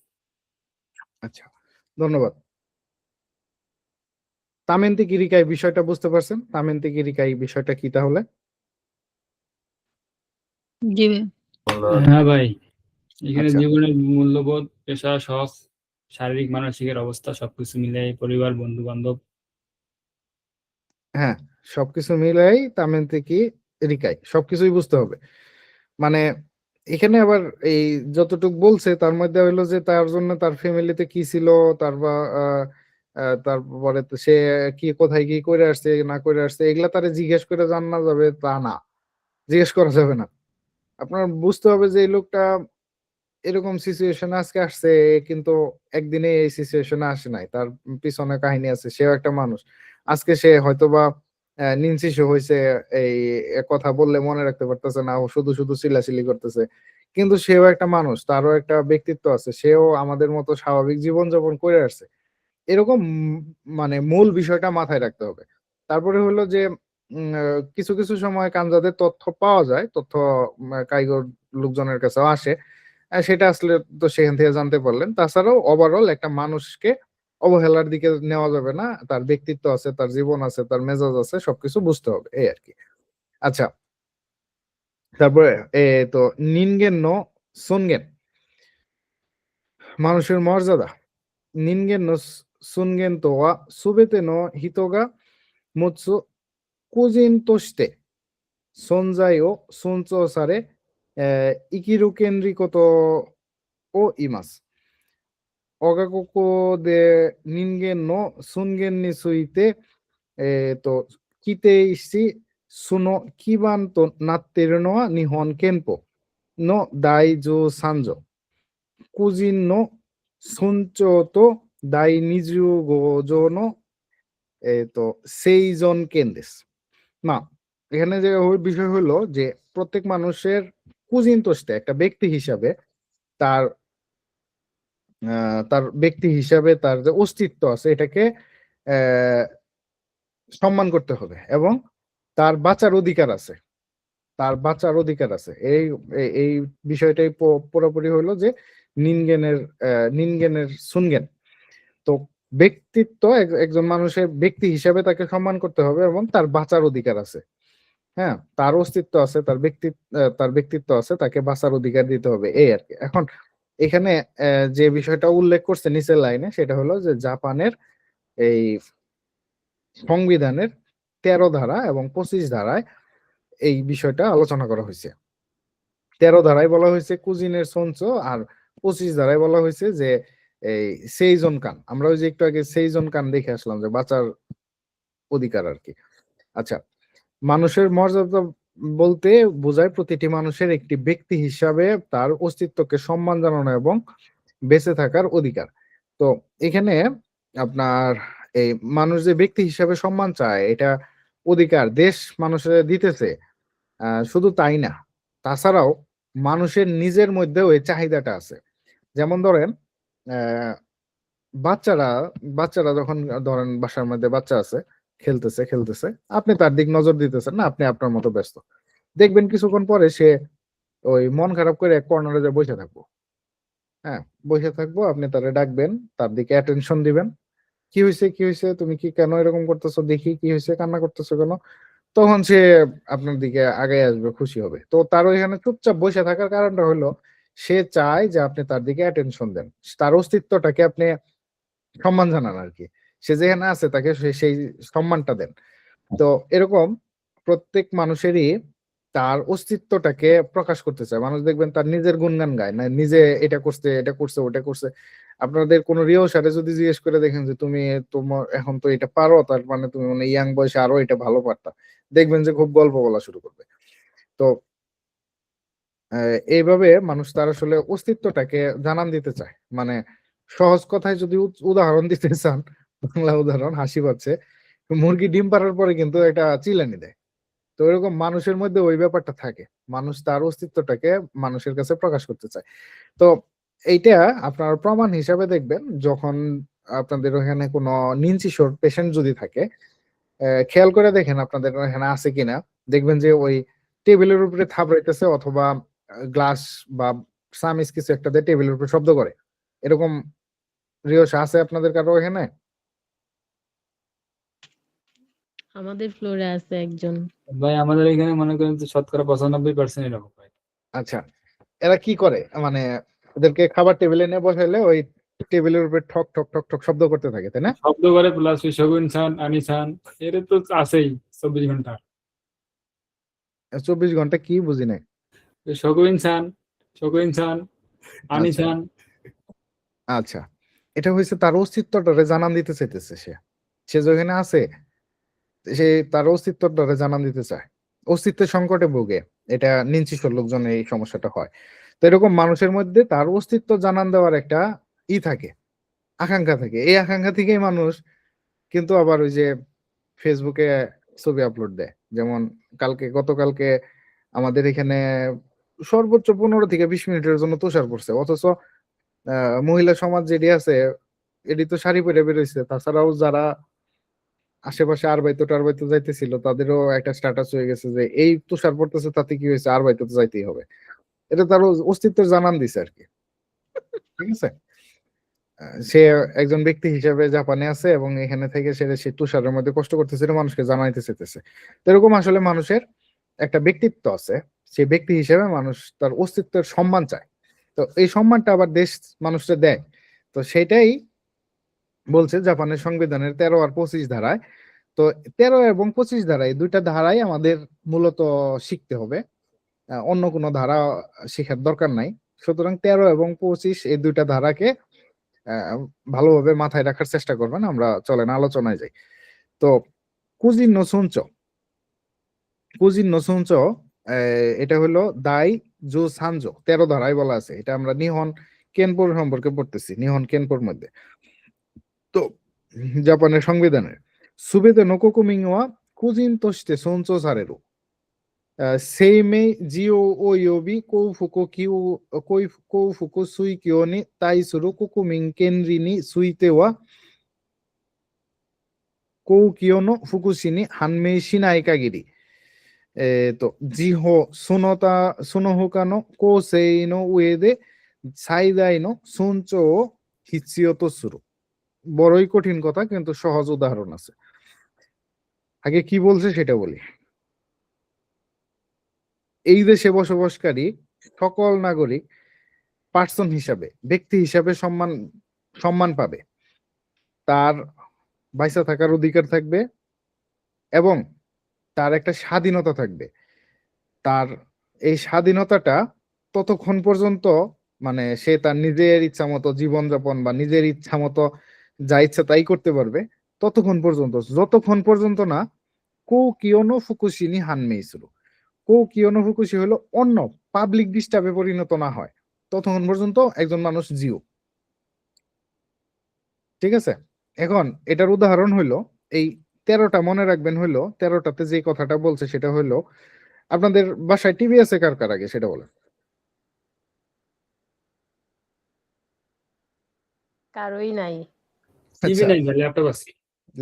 [SPEAKER 1] আচ্ছা, ধন্যবাদ। তামেন্তি গিরিকাই বিষয়টা বুঝতে পারছেন? তামেন্তি গিরিকাই বিষয়টা কি তাহলে?
[SPEAKER 2] জি
[SPEAKER 3] হ্যাঁ ভাই, এখানে
[SPEAKER 1] আচ্ছা,
[SPEAKER 3] জীবনের মূল্যবোধ, পেশা, শখ, শারীরিক মানসিকের অবস্থা সবকিছু মিলে পরিবার, বন্ধু বান্ধব।
[SPEAKER 1] হ্যাঁ, সবকিছু মিলাই তামেন্তি কি রিকাই সবকিছুই বুঝতে হবে। মানে এখানে আবার এই যতটুক বলছে তার মধ্যে হইলো যে তার জন্য তার ফ্যামিলিতে কি ছিল, তার বা তারপরে তো সে কি কোথায় কি করে আসছে না করে আসছে, এগুলা তারে জিজ্ঞেস করে জানা যাবে তা না, জিজ্ঞেস করা যাবে না। আপনার বুঝতে হবে যে এই লোকটা এরকম সিচুয়েশনে আজকে আসছে, কিন্তু একদিনে এই সিচুয়েশনে আসে নাই, তার পিছনে কাহিনী আছে, সেও একটা মানুষ। আজকে সে হয়তোবা নিনসিসু হয়েছে, এই কথা বললে মনে রাখতে পারতেছে না, ও শুধু শুধু চিল্লাচিল্লি করতেছে, কিন্তু সেও একটা মানুষ, তারও একটা ব্যক্তিত্ব আছে, সেও আমাদের মতো স্বাভাবিক জীবনযাপন করে আসছে। এরকম মানে মূল বিষয়টা মাথায় রাখতে হবে। তারপরে হলো যে কিছু কিছু সময় কানজাদের তথ্য পাওয়া যায়, তথ্য কাইগোর লোকজনের কাছেও আসে, সেটা আসলে তো সেখান থেকে জানতে পারলেন। তাছাড়াও ওভারঅল একটা মানুষকে অবহেলার দিকে নেওয়া যাবে না, তার ব্যক্তিত্ব আছে, তার জীবন আছে, তার মেজাজ আছে, সবকিছু বুঝতে হবে, এই আর কি। আচ্ছা, তারপরে তো নিনগেন নো সুনগেন, মানুষের মর্যাদা। নিনগেন নো সুনগেন তো সুবেতে নো হিতোগা মুৎসু কুজিন তোস্তে। 存在を尊重され、生きる権利ことを言います。我がここで人間の尊厳について、規定し、その基盤となっているのは日本憲法の第13条。個人の尊重と第25条の、生存権です。এখানে যে বিষয় হলো যে প্রত্যেক মানুষের কুজিন তোষ্টে একটা ব্যক্তি হিসাবে তার তার ব্যক্তি হিসাবে তার যে অস্তিত্ব আছে এটাকে আহ, সম্মান করতে হবে এবং তার বাঁচার অধিকার আছে। তার বাঁচার অধিকার আছে। এই বিষয়টাই পুরোপুরি হলো যে নিনগেনের সুনগেন। তো ব্যক্তিত্ব একজন মানুষের ব্যক্তি হিসাবে তাকে সম্মান করতে হবে এবং তার বাঁচার অধিকার আছে। হ্যাঁ, তার অস্তিত্ব আছে, তার ব্যক্তিত্ব আছে, তাকে বাঁচার অধিকার দিতে হবে, এই আর কি। এখন এখানে যে বিষয়টা উল্লেখ করছে নিচের লাইনে সেটা হলো যে জাপানের এই সংবিধানের 13 ধারা এবং 25 ধারায় এই বিষয়টা আলোচনা করা হয়েছে। 13 ধারায় বলা হয়েছে কুজিনের সঞ্চ, আর 25 ধারায় বলা হয়েছে যে এই সেইজন কান। আমরা ওই যে একটু আগে সেইজন কান দেখে আসলাম যে বাঁচার অধিকার আর কি। আচ্ছা, মানুষের মর্যাদা বলতে বোঝায় প্রতিটি মানুষের একটি ব্যক্তি হিসাবে তার অস্তিত্বকে সম্মান জানানো এবং বেঁচে থাকার অধিকার। তো এখানে আপনার এই মানুষ যে ব্যক্তি হিসাবে সম্মান চায় এটা অধিকার দেশ মানুষের দিতেছে। শুধু তাই না, তাছাড়াও মানুষের নিজের মধ্যেও এই চাহিদাটা আছে। যেমন ধরেন বাচ্চারা বাচ্চারা যখন ধরেন বাসার মধ্যে বাচ্চা আছে, খেলতেছে, আপনি তার দিক নজর দিতেছেন না, আপনি আপনার মতো ব্যস্ত। দেখবেন কিছুক্ষণ পরে সে ওই মন খারাপ করে এক কর্নারে যে বসে থাকবো। হ্যাঁ, বসে থাকবো, আপনি তারে ডাকবেন, তার দিকে অ্যাটেনশন দিবেন। কি হয়েছে, তুমি কি কেন এরকম করতেছো, দেখি কি হয়েছে, কান্না করতেছো কেন? তখন সে আপনার দিকে আগে আসবে, খুশি হবে। তো তার ওইখানে চুপচাপ বসে থাকার কারণটা হলো সে চায় যে আপনি তার দিকে অ্যাটেনশন দেন, তার অস্তিত্বটাকে আপনি সম্মান জানান আর কি। সে যেখানে আছে তাকে সেই সম্মানটা দেন। তো এরকম প্রত্যেক মানুষেরই তার অস্তিত্বটাকে প্রকাশ করতে চায়। মানুষ দেখবেন তার নিজের গুণগান গায় না, নিজে এটা করছে ওটা করছে। আপনাদের কোন রিয়সারে যদি জিজ্ঞেস করে দেখেন যে তুমি তোমার এখন তো এটা পারো, তার মানে তুমি মানে ইয়াং বয়সে আরো এটা ভালো পারতা, দেখবেন যে খুব গল্প বলা শুরু করবে। তো এইভাবে মানুষ তার আসলে অস্তিত্বটাকে জানান দিতে চায়। মানে সহজ কথায় যদি উদাহরণ দিতে চান, বাংলা উদাহরণ হাসি পাচ্ছে, মুরগি ডিম পাড়ার পরে কিন্তু এটা চিলানি দেয়। তো এরকম মানুষের মধ্যে ওই ব্যাপারটা থাকে, মানুষ তার অস্তিত্বটাকে মানুষের কাছে প্রকাশ করতে চায়। তো এইটা আপনার প্রমাণ হিসাবে দেখবেন যখন আপনাদের ওখানে কোনো নিনচিশোর পেশেন্ট যদি থাকে, খেয়াল করে দেখেন আপনাদের এখানে আছে কিনা। দেখবেন যে ওই টেবিলের উপরে থাবড়াইতেছে অথবা গ্লাস বা সামিস কিছু একটা দিয়ে টেবিলের উপরে শব্দ করে, এরকম রিয়স আছে আপনাদের কারো এখানে?
[SPEAKER 2] আমাদের ফ্লোরে আছে একজন।
[SPEAKER 3] ভাই আমাদের এখানে মনে করেন যে শতকরা 95% এরকম হয়।
[SPEAKER 1] আচ্ছা, এরা কি করে, মানে ওদেরকে খাবার টেবিলে নিয়ে বসাইলে ওই টেবিলের উপরে ঠক ঠক ঠক ঠক শব্দ করতে থাকে, তাই না?
[SPEAKER 3] শব্দ করে প্লাস ওই শগুন ছান আনিছান এর তো আছেই 24 ঘন্টা।
[SPEAKER 1] 24 ঘন্টা কি বুঝি নাই।
[SPEAKER 3] ওই শগুন ছান আনিছান।
[SPEAKER 1] আচ্ছা, এটা হয়েছে তার অস্তিত্বটারে জানান দিতে চাইতেছে। সে যেখানে আছে সে তার অস্তিত্বটারে জানান দিতে চায়, অস্তিত্বের সংকটে ভোগে। এটা নিনচিশোর লোকজন এই সমস্যাটা হয়। তো এরকম মানুষের মধ্যে তার অস্তিত্ব জানান দেওয়ার একটা থাকে, আকাঙ্ক্ষা থাকে। এই আকাঙ্ক্ষা থেকেই মানুষ কিন্তু আবার ওই যে ফেসবুকে ছবি আপলোড দেয়। যেমন গতকালকে আমাদের এখানে সর্বোচ্চ 15 থেকে 20 মিনিটের জন্য তুষার পড়ছে, অথচ মহিলা সমাজ যেটি আছে এটি তো শাড়ি পরে বেরোইছে। তাছাড়াও যারা আশেপাশে আর বাইতো টার বাইতো যাইতেছিল তাদেরও একটা স্ট্যাটাস হয়ে গেছে যে এই তুষার পড়তেছে তাতে কি হয়েছে, আর বাইতো তো যাইতেই হবে। এটা তার অস্তিত্বের জানান দিছে আর কি। ঠিক আছে, সে একজন ব্যক্তি হিসেবে জাপানে আছে এবং এখানে থেকে সে তুষারের মধ্যে কষ্ট করতেছিল, মানুষকে জানাইতে চাইতেছে। তো এরকম আসলে মানুষের একটা ব্যক্তিত্ব আছে, সেই ব্যক্তি হিসেবে মানুষ তার অস্তিত্বের সম্মান চায়। তো এই সম্মানটা আবার দেশ মানুষকে দেয়। তো সেটাই বলছে জাপানের সংবিধানের 13 আর 25 ধারায় তো 13 এবং 25 ধারা এই দুইটা ধারাই আমাদের মূলত শিখতে হবে, অন্য কোনো ধারা শেখার দরকার নাই। সুতরাং 13 এবং 25 এই দুইটা ধারাকে ভালোভাবে মাথায় রাখার চেষ্টা করবেন। আমরা চলেন আলোচনায় যাই। তো কুজিন নো সুনচো, কুজিন নো সুনচো, এটা হলো দাই জো সানজো 13 ধারায় বলা আছে। এটা আমরা নিহন কেনপোর সম্পর্কে পড়তেছি, নিহন কেনপোর মধ্যে। তো জাপানের সংবিধানের সুবেদে নো কোকুমিং ওয়া কুজিন তোশিতে সুনচো সারেরু, সেইমেই জিও ও ইয়োবি কৌফুকো কিউ কৌফুকো সুই কিও নি তাইসুরু কোকুমিং কেনরি নি সুইতে ওয়া কৌ কিও নো ফুকুশি নি হানমেই শিনাই কাগিরি, তো জিহো সুনোতা সুনোহুকা নো কোসেই নো উয়ে সাইদাই নো সুনচো ও হিচিও তো সুরু। বড়ই কঠিন কথা, কিন্তু সহজ উদাহরণ আছে। আগে কি বলছে সেটা বলি। এই দেশে বসবাসকারী সকল নাগরিক পার্সন হিসাবে, ব্যক্তি হিসাবে সম্মান সম্মান পাবে। তার বাইচা থাকার অধিকার থাকবে এবং তার একটা স্বাধীনতা থাকবে। তার এই স্বাধীনতাটা ততক্ষণ পর্যন্ত, মানে সে তার নিজের ইচ্ছা মতো জীবনযাপন বা নিজের ইচ্ছা মতো যা ইচ্ছা তাই করতে পারবে ততক্ষণ পর্যন্ত, যতক্ষণ পর্যন্ত না কৌ কিয়নো ফুকুশি নি হানমেইসুরু, কৌ কিয়নো ফুকুশি হলো অন্য পাবলিক ডিস্টার্বে পরিণত না হয়, ততক্ষণ পর্যন্ত একজন মানুষ জিও। ঠিক আছে? এখন এটার উদাহরণ হইলো এই 13টা মনে রাখবেন, হইলো 13টাতে যে কথাটা বলছে সেটা হইলো, আপনাদের বাসায় টিভি আছে কার কার আগে সেটা বলেন।
[SPEAKER 2] কারোই নাই।
[SPEAKER 3] টিভি
[SPEAKER 1] আচ্ছা,
[SPEAKER 3] নাই ভাই, ল্যাপটপ আছে।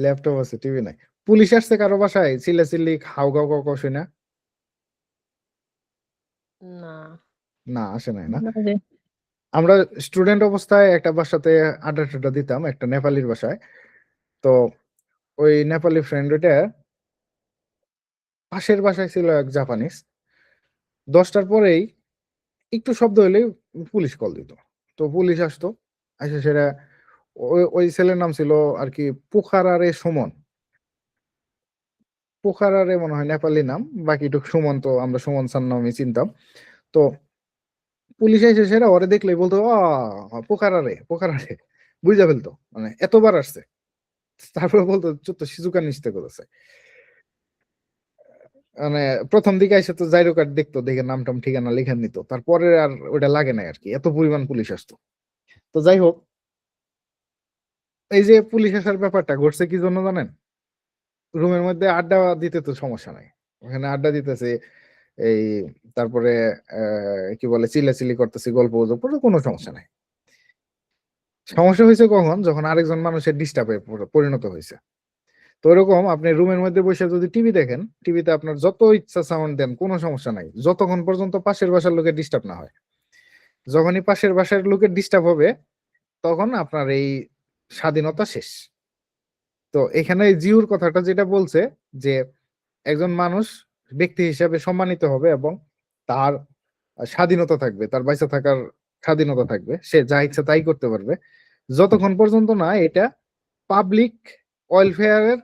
[SPEAKER 1] ল্যাপটপ আছে, টিভি নাই। পুলিশ আসছে কারো বাসায় চিল্লাচিল্লি হাউ গাউ গাউ শুই না?
[SPEAKER 2] না।
[SPEAKER 1] না, আসে নাই না।
[SPEAKER 2] আরে,
[SPEAKER 1] আমরা স্টুডেন্ট অবস্থায় একটা বাসাতে আড্ডা টাড্ডা দিতাম, একটা নেপালির বাসায়। তো ওই নেপালি ফ্রেন্ড ওইটা পাশের বাসায় ছিল এক জাপানিজ। 10টার পরেই একটু শব্দ হলেই পুলিশ কল দিত। তো পুলিশ আসতো, এসে সেটা ওই ওই ছেলের নাম ছিল আর কি পোখারারে সুমন। পোখারারে মনে হয় নেপালি নাম, বাকিটুক সুমন, তো আমরা সুমন স্যার নামে চিনতাম। তো পুলিশ এসে সেটা ওরে দেখলেই বলতো পোখারারে পোখারারে, বুঝা ফেলতো, মানে এতবার আসছে। তারপরে বলতো চুপ শিজুকা নিস্তে করেছে। মানে প্রথম দিকে এসে তো জাইরো কার্ড দেখতো, দেখে নাম টাম ঠিকানা লিখে নিত, তারপরে আর ওটা লাগে নাই আর কি, এত পরিমাণ পুলিশ আসতো। তো যাই হোক, এই যে পুলিশ আসার ব্যাপারটা ঘটছে কি জন্য জানেন? রুমের মধ্যে আড্ডা দিতে তো সমস্যা নাই, ওখানে আড্ডা দিতেছে এই, তারপরে কি বলে চিল্লাচিল্লি করতেছি, গল্প গুজব করে, কোনো সমস্যা নাই। সমস্যা হয়েছে কখন? যখন আরেকজন মানুষের ডিস্টার্বে পরিণত হয়েছে। তো ওরকম আপনি রুমের মধ্যে বসে যদি টিভি দেখেন, টিভিতে আপনার যত ইচ্ছা সাউন্ড দেন, কোনো সমস্যা নাই, যতক্ষণ পর্যন্ত পাশের বাসার লোকের ডিস্টার্ব না হয়। যখনই পাশের বাসার লোকের ডিস্টার্ব হবে, তখন আপনার এই স্বাধীনতা শেষ। তো এখানে জিউর কথাটা যেটা বলছে যে একজন মানুষ ব্যক্তি হিসাবে সম্মানিত হবে এবং তার স্বাধীনতা থাকবে, তার বাইচা থাকার স্বাধীনতা থাকবে, সে যা ইচ্ছা তাই করতে পারবে, যতক্ষণ পর্যন্ত না এটা পাবলিক ওয়েলফেয়ারের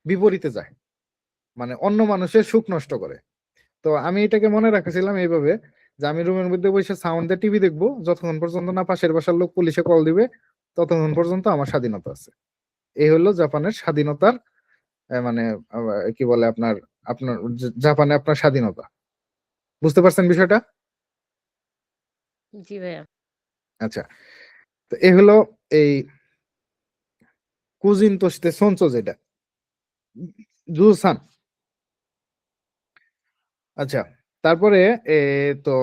[SPEAKER 1] বিপরীতে যায়, মানে অন্য মানুষের সুখ নষ্ট করে। তো আমি এটাকে মনে রাখছিলাম এইভাবে, যে আমি রুমের মধ্যে বসে সাউন্ড দিয়ে টিভি দেখবো, যতক্ষণ পর্যন্ত না পাশের বাসার লোক পুলিশে কল দিবে, ততক্ষণ পর্যন্ত আমার স্বাধীনতা আছে। এই হলো জাপানের স্বাধীনতার মানে কি বলে আপনার, আপনার জাপানে আপনার স্বাধীনতা। বুঝতে পারছেন বিষয়টা?
[SPEAKER 2] জি ভাইয়া।
[SPEAKER 1] আচ্ছা, তো এই হলো এই কুজিন তোশিতে সনচো যেটা জুসান। আচ্ছা, তারপরে এ তো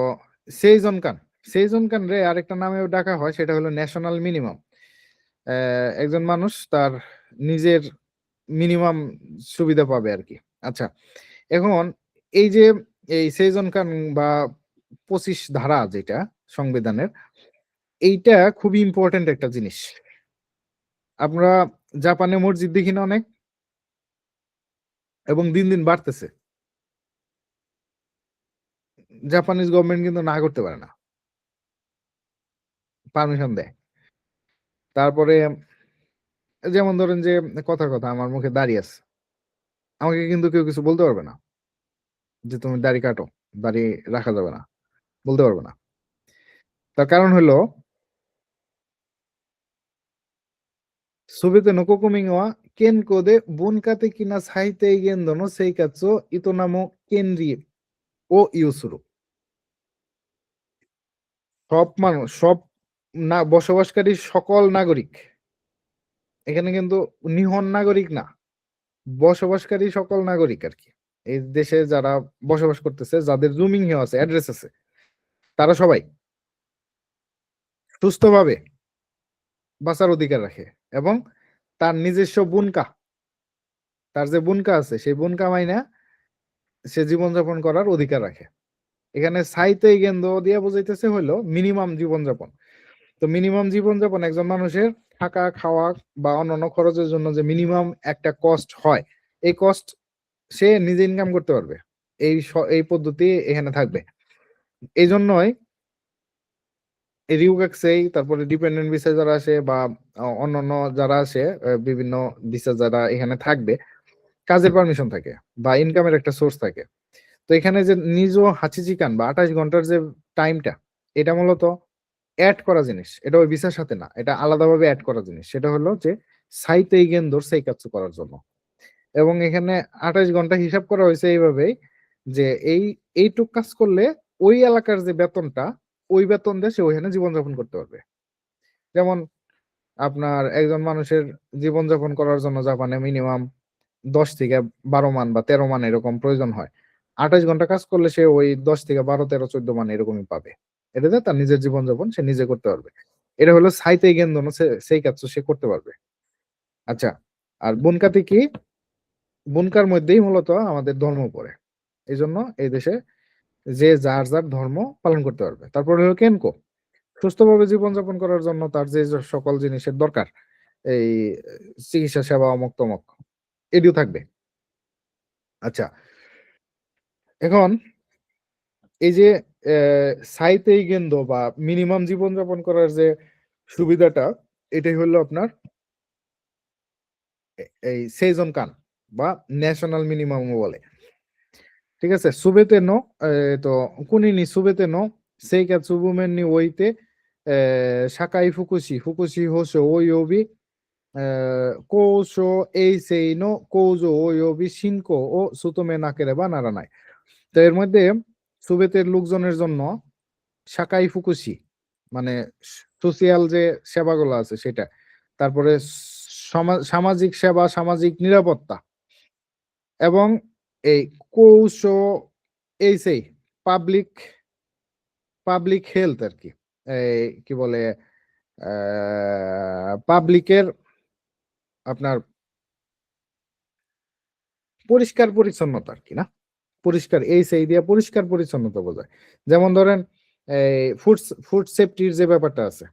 [SPEAKER 1] সেইজন কান, সেইজন কান রে আরেকটা নামেও ডাকা হয়, সেটা হলো ন্যাশনাল মিনিমাম। একজন মানুষ তার নিজের মিনিমাম সুবিধা পাবে আর কি। আচ্ছা, এখন এই যে এই সেইজন কান বা 25 ধারা যেটা সংবিধানের, এইটা খুবই ইম্পর্টেন্ট একটা জিনিস। আমরা জাপানে মসজিদ দেখি না অনেক, এবং দিন দিন বাড়তেছে। জাপানিজ গভর্নমেন্ট কিন্তু না করতে পারে না, পারমিশন দেয়। তারপরে যেমন ধরেন যে কথার কথা আমার মুখে দাঁড়িয়ে আছে, আমাকে কিন্তু কেউ কিছু বলতে পারবে না যে তুমি দাড়ি কাটো, দাড়ি রাখা যাবে না, বলতে পারবে না। তার কারণ হলো 소비대の国民は健康で文化的な最低限度の生活を営む権利を有する。সব মানুষ, সব না বসবাসকারী সকল নাগরিক, এখানে কিন্তু নিহন নাগরিক না, বসবাসকারী সকল নাগরিক আর কি, এই দেশে যারা বসবাস করতেছে, যাদের জুমিং আছে, অ্যাড্রেস আছে, তারা সবাই সুস্থভাবে বাঁচার অধিকার রাখে এবং তার নিজস্ব বুনকা, তার যে বুনকা আছে সেই বুনকা মাইনা সে জীবনযাপন করার অধিকার রাখে। এখানে সাইতে গেন্দ দিয়া বোঝাইতেছে হলো মিনিমাম জীবনযাপন। তো মিনিমাম জীবনযাপন একজন মানুষের থাকা, খাওয়া বা অন্যান্য খরচের জন্য যে মিনিমাম একটা কস্ট হয়, এই কস্ট সে নিজে ইনকাম করতে পারবে, এই পদ্ধতি এখানে থাকবে। এই জন্যই রিউকাক্সেই, তারপরে ডিপেন্ডেন্ট ভিসা যারা আসে বা অন্যান্য যারা আসে, বিভিন্ন ভিসা যারা এখানে থাকবে, কাজের পারমিশন থাকে বা ইনকামের একটা সোর্স থাকে। তো এখানে যে নিজ হাচিচিকান বা 28 ঘন্টার যে টাইমটা, এটা মূলত অ্যাড করা জিনিস, এটা ওই ভিসার সাথে না, এটা আলাদাভাবে অ্যাড করা জিনিস। সেটা হলো যে সাইতেই গেন্দর সেই কাজ করার জন্য। এবং এখানে 28 ঘন্টা হিসাব করা হয়েছে এইভাবেই যে এইটুক কাজ করলে ওই এলাকার যে বেতনটা, ওই বেতন দিয়ে সে ওইখানে জীবনযাপন করতে পারবে। যেমন আপনার একজন মানুষের জীবনযাপন করার জন্য জাপানে মিনিমাম 10 থেকে 12 মান বা 13 মান এরকম প্রয়োজন হয়। 28 ঘন্টা কাজ করলে সে ওই 10 থেকে 12, 13, 14 মান এরকমই পাবে। এটাতে তার নিজের জীবনযাপন সে নিজে করতে পারবে। এটা হলো সাইতেই গেন্দন, সেই কাজ সে করতে পারবে। আচ্ছা, আর বুনকাতে কি? বুনকার মধ্যেই মূলত আমাদের ধর্ম পড়ে। এই জন্য এই দেশে যে যার যার ধর্ম পালন করতে পারবে। তারপরে হলো কেনকো, সুস্থভাবে জীবনযাপন করার জন্য তার যে সকল জিনিসের দরকার, এই চিকিৎসা সেবা অমক তমক, এটিও থাকবে। আচ্ছা, এখন এই যে সাইতেই গেন্দ বা মিনিমাম জীবনযাপন করার যে সুবিধাটা, এটাই হলো আপনার এই সেজন কান বা ন্যাশনাল মিনিমাম বলে। ঠিক আছে, সুবেতে নো তো কুনিনি সুবেতে নো সেই কাজ বুমেন নি ওইতে সাকাই ফুকুশি ফুকুশি হোসো ওই ওবি কোশো এই সেই নো কোজো ওই ওবি শিনকো ও সুতোমে না কেরে বা নারা নাই। তো এর মধ্যে সুবেতের লোকজনের জন্য সাকাই ফুকুশি মানে সোশিয়াল যে সেবাগুলো আছে সেটা, তারপরে সামাজিক সেবা, সামাজিক নিরাপত্তা, এবং এই কৌশো এই সেই পাবলিক পাবলিক হেলথ আর কি, এই কি বলে পাবলিকের আপনার পরিষ্কার পরিচ্ছন্নতা আর কি, না পরিষ্কার এই সেই দিয়ে পরিষ্কার পরিচ্ছন্নতা বোঝায়। যেমন ধরেন এই ফুড সেফটির যে ব্যাপারটা আছে,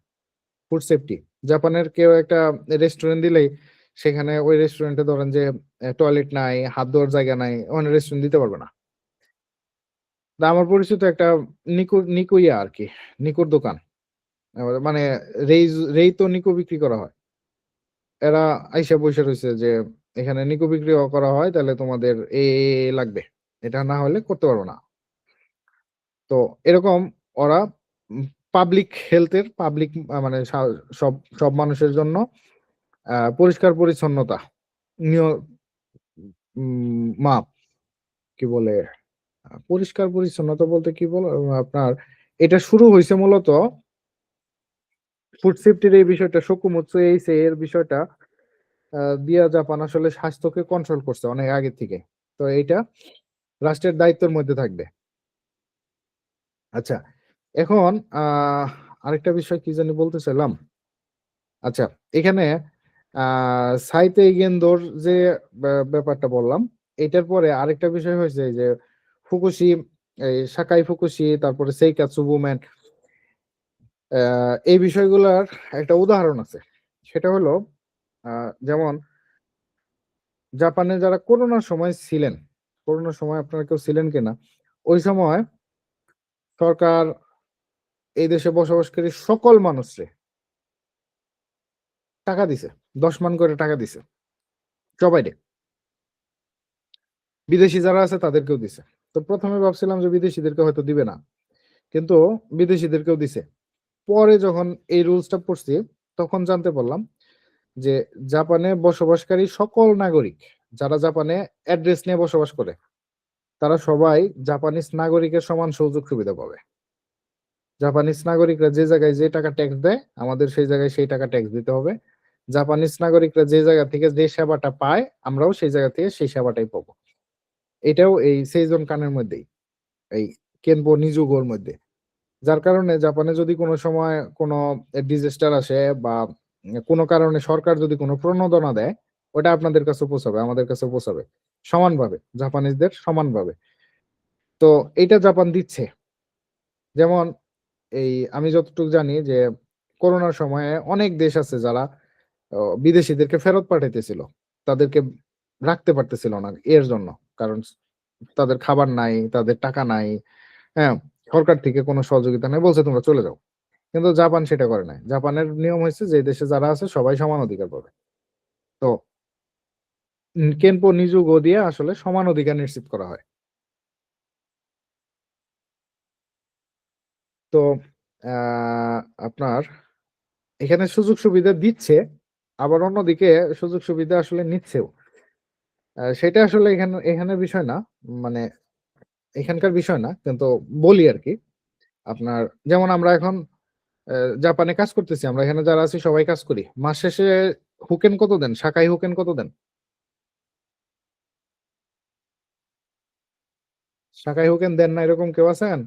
[SPEAKER 1] ফুড সেফটি, জাপানের কেউ একটা রেস্টুরেন্ট দিলেই সেখানে ওই রেস্টুরেন্টে ধরেন যে টয়লেট নাই, হাত ধোয়ার জায়গা নাই, ওখানে রেস্টুরেন্ট দিতে পারবে না। আমার পরিচিত একটা নিকুইয়া আর কি, নিকুর দোকান, মানে রেই তো নিকো বিক্রি করা হয়, এরা আইসা বসে রয়েছে যে এখানে নিকো বিক্রি করা হয়, তাহলে তোমাদের লাগবে, এটা না হলে করতে পারবো না। তো এরকম ওরা পাবলিক হেলথের পাবলিক মানে সব সব মানুষের জন্য পরিষ্কার পরিচ্ছন্নতা মাপ কি বলে, পরিষ্কার পরিচ্ছন্নতা বলতে কি বল আপনার, এটা শুরু হয়েছে মূলত ফুড সেফটির এই বিষয়টা, শকুমুৎসু এর বিষয়টা দিয়া জাপান আসলে স্বাস্থ্যকে কন্ট্রোল করছে অনেক আগে থেকে। তো এইটা রাষ্ট্রের দায়িত্বের মধ্যে থাকবে। আচ্ছা, এখন আরেকটা বিষয় কি জানি বলতে চাইলাম। আচ্ছা, এখানে সাইতে গেন্দোর যে ব্যাপারটা বললাম, এটার পরে আরেকটা বিষয় হয়েছে যে ফুকুশি, এই সাকাই ফুকুশি, তারপরে সেইকাৎসু বুমেন, এই বিষয়গুলোর একটা উদাহরণ আছে। সেটা হলো যেমন জাপানে যারা করোনার সময় ছিলেন, করোনার সময় আপনারা কেউ ছিলেন কিনা, ওই সময় সরকার এই দেশে বসবাসকারী সকল মানুষকে টাকা দিছে, 10 মান করে টাকা দিছে সবাইকে। বিদেশি যারা আছে তাদেরকেও দিছে। তো প্রথমে ভাবছিলাম যে বিদেশিদেরকে হয়তো দিবে না, কিন্তু বিদেশিদেরকেও দিছে। পরে যখন এই রুলসটা পড়ছি তখন জানতে পারলাম যে জাপানে বসবাসকারী সকল নাগরিক যারা জাপানে অ্যাড্রেস নিয়ে বসবাস করে তারা সবাই জাপানিজ নাগরিকের সমান সুযোগ সুবিধা পাবে। জাপানিজ নাগরিকরা যে জায়গায় যে টাকা ট্যাক্স দেয় আমাদের সেই জায়গায় সেই টাকা ট্যাক্স দিতে হবে। জাপানিজ নাগরিকরা যে জায়গা থেকে যে সেবাটা পায় আমরাও সেই জায়গা থেকে সেই সেবাটাই পাবো। এটাও এই সেইজন কানের মধ্যেই, এই কেনপো নিজুগোর মধ্যে। যার কারণে জাপানে যদি কোনো সময় কোনো ডিজাস্টার আসে বা কোনো কারণে সরকার যদি কোনো প্রণোদনা দেয় ওটা আপনাদের কাছে পৌঁছাবে, আমাদের কাছে পৌঁছাবে সমানভাবে, জাপানিজদের সমানভাবে। তো এটা জাপান দিচ্ছে। যেমন এই আমি যতটুকু জানি যে করোনার সময়ে অনেক দেশ আছে যারা বিদেশিদেরকে ফেরত পাঠাইতেছিল, তাদেরকে রাখতে পারতেছিল না এর জন্য। কারণ তাদের খাবার নাই, তাদের টাকা নাই, হ্যাঁ, সরকার থেকে কোনো সহযোগিতা নেই, বলছে তোমরা চলে যাও। কিন্তু জাপান সেটা করে নাই। জাপানের নিয়ম হয়েছে যে দেশে যারা আছে সবাই সমান অধিকার পাবে। তো কেনপো নিজুগো দিয়ে আসলে সমান অধিকার নিশ্চিত করা হয়। তো আপনার এখানে সুযোগ সুবিধা দিচ্ছে, আবার অন্যদিকে সুযোগ সুবিধা আসলে নিচ্ছেও। সেটা আসলে এখানের বিষয় না, মানে এখানকার বিষয় না, কিন্তু বলি আর কি। আপনার যেমন আমরা এখন জাপানে কাজ করতেছি, আমরা এখানে যারা আছি সবাই কাজ করি, মাস শেষে হুকেন কত দেন, শাকাই হুকেন কত দেন? শাকাই হুকেন দেন না এরকম কেউ আছেন?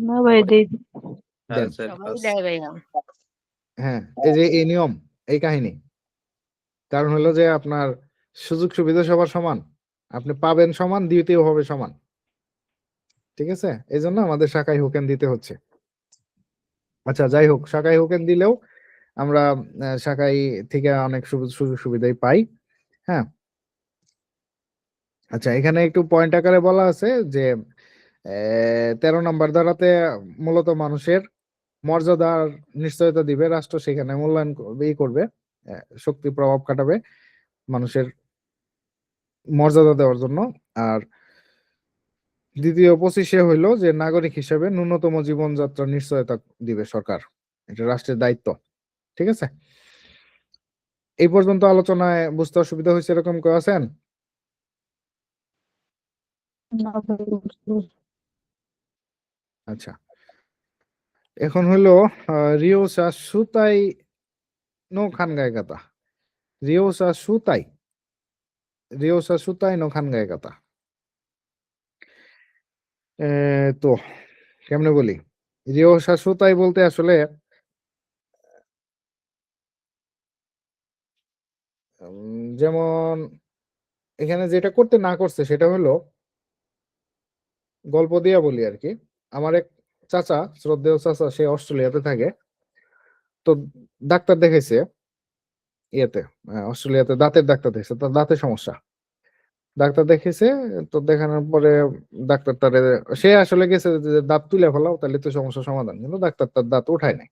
[SPEAKER 2] না ভাই দেই,
[SPEAKER 1] দেন।
[SPEAKER 2] সবাই দেয় ভাইয়া।
[SPEAKER 1] হ্যাঁ, এই যে এই নিয়ম, এই কাহিনী। কারণ হলো যে আপনার সুযোগ সুবিধা সবার সমান, আপনি পাবেন সমান, দিতেও হবে সমান। ঠিক আছে, এই জন্য আমাদের শাকাই হুকেন দিতে হচ্ছে। আচ্ছা যাই হোক, শাকাই হুকেন দিলেও আমরা শাকাই থেকে অনেক সুযোগ সুবিধাই পাই। হ্যাঁ, আচ্ছা এখানে একটু পয়েন্ট আকারে বলা আছে যে 13 নম্বর ধারাতে মূলত মানুষের মর্যাদার নিশ্চয়তা দিবে রাষ্ট্র, সেখানে মূল্যায়ন করবে, শক্তি প্রভাব খাটাবে মানুষের মর্যাদা দেওয়ার জন্য। আর দ্বিতীয় 25-এ হইলো যে নাগরিক হিসেবে ন্যূনতম জীবনযাত্রার নিশ্চয়তা দিবে সরকার, এটা রাষ্ট্রের দায়িত্ব। ঠিক আছে, এই পর্যন্ত আলোচনায় বুঝতে অসুবিধা হয়েছে এরকম কেউ আছেন?
[SPEAKER 2] না ভাই,
[SPEAKER 1] আচ্ছা, এখন হলো রিওসা সুতাই নো খানগায় গাতা, রিওসা সুতাই, রিওসা সুতাই নো খানগায় গাতা। তো কেমনে বলি, রিওসা সুতাই বলতে আসলে যেমন এখানে যেটা করতে না করছে সেটা হলো, গল্প দিয়া বলি আর কি। আমার এক চাচা, শ্রদ্ধেয় চাচা, সে অস্ট্রেলিয়াতে থাকে। তো ডাক্তার দেখাইছে ইয়েতে, অস্ট্রেলিয়াতে দাঁতের ডাক্তার দেখছে, তার দাঁতের সমস্যা। ডাক্তার দেখেছে, তো দেখানোর পরে ডাক্তার তারে, সে আসলে গেছে যে দাঁত তুলে ফেলাও তাহলে তো সমস্যা সমাধান, কিন্তু ডাক্তার তার দাঁত উঠায় নাই।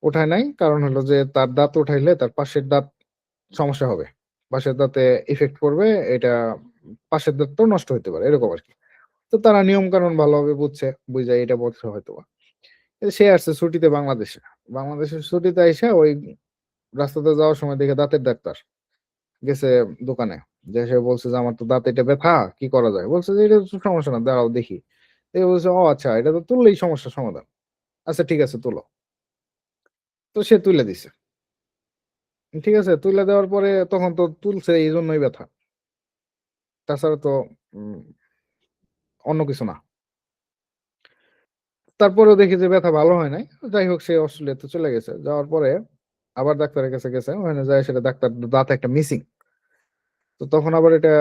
[SPEAKER 1] উঠায় নাই কারণ হলো যে তার দাঁত উঠাইলে তার পাশের দাঁত সমস্যা হবে, পাশের দাঁতে ইফেক্ট পড়বে, এটা পাশের দাঁত তো নষ্ট হতে পারে এরকম আর কি। তো তারা নিয়ম কানুন ভালোভাবে বুঝছে, বুঝে এটা বলছে হয়তো বা। সে আসছে ছুটিতে বাংলাদেশে, বাংলাদেশের ছুটিতে আইসা ওই রাস্তাতে যাওয়ার সময় দেখে দাঁতের ডাক্তার, গেছে দোকানে, যে সে বলছে যে আমার তো দাঁত এটা ব্যথা, কি করা যায়? বলছে যে এটা তো সমস্যা না, দাঁড়াও দেখি। এ বলছে ও আচ্ছা, এটা তো তুললেই সমস্যা সমাধান, আচ্ছা ঠিক আছে তুলো। তো সে তুলে দিছে, ঠিক আছে, তুলে দেওয়ার পরে তখন তো তুলছে এই জন্যই ব্যথা, তাছাড়া তো উম, অন্য কিছু না। তারপরেও দেখি যে ব্যথা ভালো হয় নাই। যাই হোক, সে অস্ট্রেলিয়াতে চলে গেছে, যাওয়ার পরে আবার ডাক্তারের কাছে গেছে, ওখানে যায় সেটা ডাক্তার দাঁত একটা মিসিং। তো তখন আবার এটা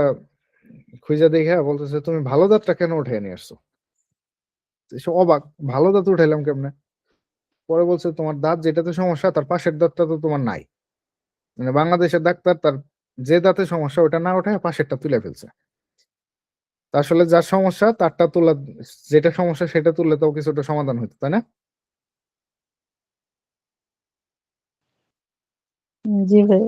[SPEAKER 1] খুঁজে দেখে বলতেছে তুমি ভালো দাঁতটা কেন উঠে নিয়ে আসছো? সে অবাক, ভালো দাঁত উঠাইলাম কেমনে? পরে বলছে তোমার দাঁত যেটাতে সমস্যা তার পাশের দাঁতটা তো তোমার নাই। মানে বাংলাদেশের ডাক্তার তার যে দাঁতে সমস্যা ওটা না উঠে পাশেরটা তুলে ফেলছে। তা আসলে যার সমস্যা তারটা তোলা, যেটা সমস্যা সেটা তুললে তো কিছুটা সমাধান হতো, তাই না?
[SPEAKER 2] জি ভাই।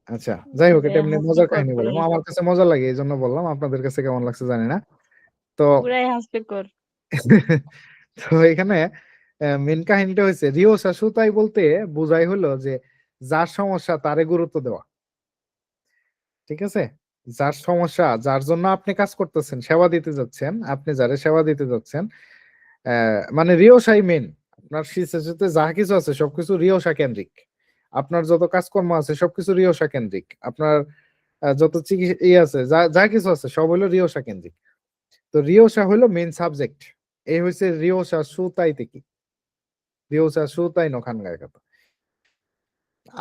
[SPEAKER 1] আচ্ছা, যাই হোক, এটা
[SPEAKER 2] পুরাই
[SPEAKER 1] এমনি মজার
[SPEAKER 2] হাস্যকর
[SPEAKER 1] কাহিনী বললাম।
[SPEAKER 2] পুরাই
[SPEAKER 1] আমার কাছে মজা লাগে এই জন্য বললাম, আপনাদের কাছে কেমন লাগছে জানি না। তো
[SPEAKER 2] পুরাই হাস্যকর।
[SPEAKER 1] তো এখানে মেন কাহিনীটা হয়েছে রিও শাশু তাই বলতে বোঝাই হলো যে যার সমস্যা তারে গুরুত্ব দেওয়া। ঠিক আছে, যার সমস্যা, যার জন্য আপনি কাজ করতেছেন, সেবা দিতে যাচ্ছেন, আপনি যারে সেবা দিতে যাচ্ছেন, মানে রিওসাই মেন। আপনার শিশুতে যা কিছু আছে সবকিছু রিওসা কেন্দ্রিক। আপনার যত কাজকর্ম আছে সবকিছু রিওসা কেন্দ্রিক। আপনার যত চিকিৎসা আছে, যা যা কিছু আছে সব হলো রিওসা কেন্দ্রিক। তো রিওসা হলো মেন সাবজেক্ট। এই হচ্ছে রিওসা সুতাই থেকে, রিওসা সুতাই নখান গায়ে কথা।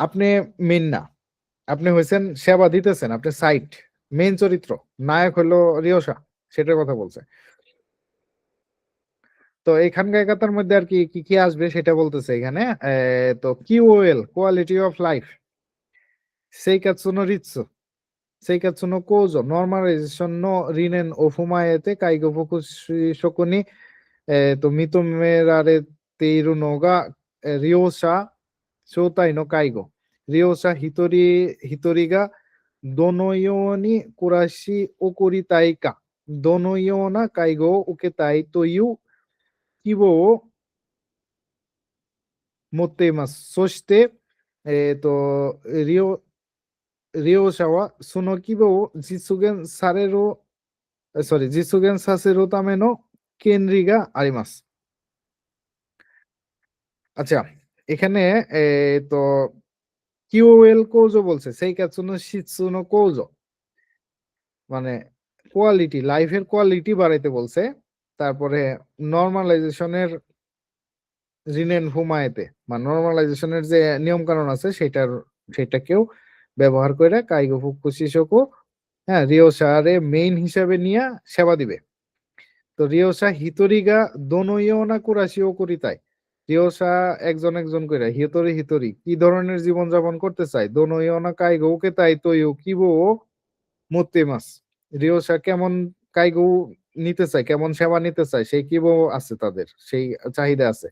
[SPEAKER 1] আপনি মেন না, আপনি হয়েছেন সেবা দিতেছেন, আপনি সাইড, মেন চরিত্র, নায়ক হলো রিওসা, সেটার কথা বলছে। তো এখানকার কথার মধ্যে আর কি কি কি আসবে সেটা বলতেছে এখানে। তো কিউওএল, কোয়ালিটি অফ লাইফ, সেইকাতসুনো রিৎসু, সেইকাতসুনো কোজো, নর্মালাইজেশন নো রিনেন ও ফুমায়েতে কাইগো ফুকুশিশোকুに認められているのが利用者招待の介護。利用者一人一人がどのように暮らし送りたいか、どのような介護を受けたいという希望を持っています。そして、利用利用者はその希望を実現される、実現させるための権利があります。আচ্ছা, এখানে তো কিউএল কোজো বলছে, সেই কাজুনো শিৎসুনো কোজো, মানে কোয়ালিটি, লাইফের কোয়ালিটি বাড়াইতে বলছে। তারপরে নর্মালাইজেশনের রিনেন হুমায়েতে, মানে নর্মালাইজেশনের যে নিয়ম কানুন আছে সেটাকেও ব্যবহার করে কাইগো ফুকুশিশোকো, হ্যাঁ, রিওসারে মেইন হিসাবে নিয়ে সেবা দিবে। তো রিওসা হিতরিগা দোনোইও না কুরাশিও করিতাই, রিওসা একজন একজন করে হিতরি হিতরি কি ধরনের জীবন যাপন করতে চায়, দোনোইও না কাইগো ওকে তাই তৈও কিবো মতে মাস, রিওসা কেমন কাইগো নিতে চায়, কেমন সেবা নিতে চায়, সেই কিবো আছে, তাদের সেই চাহিদা আছে।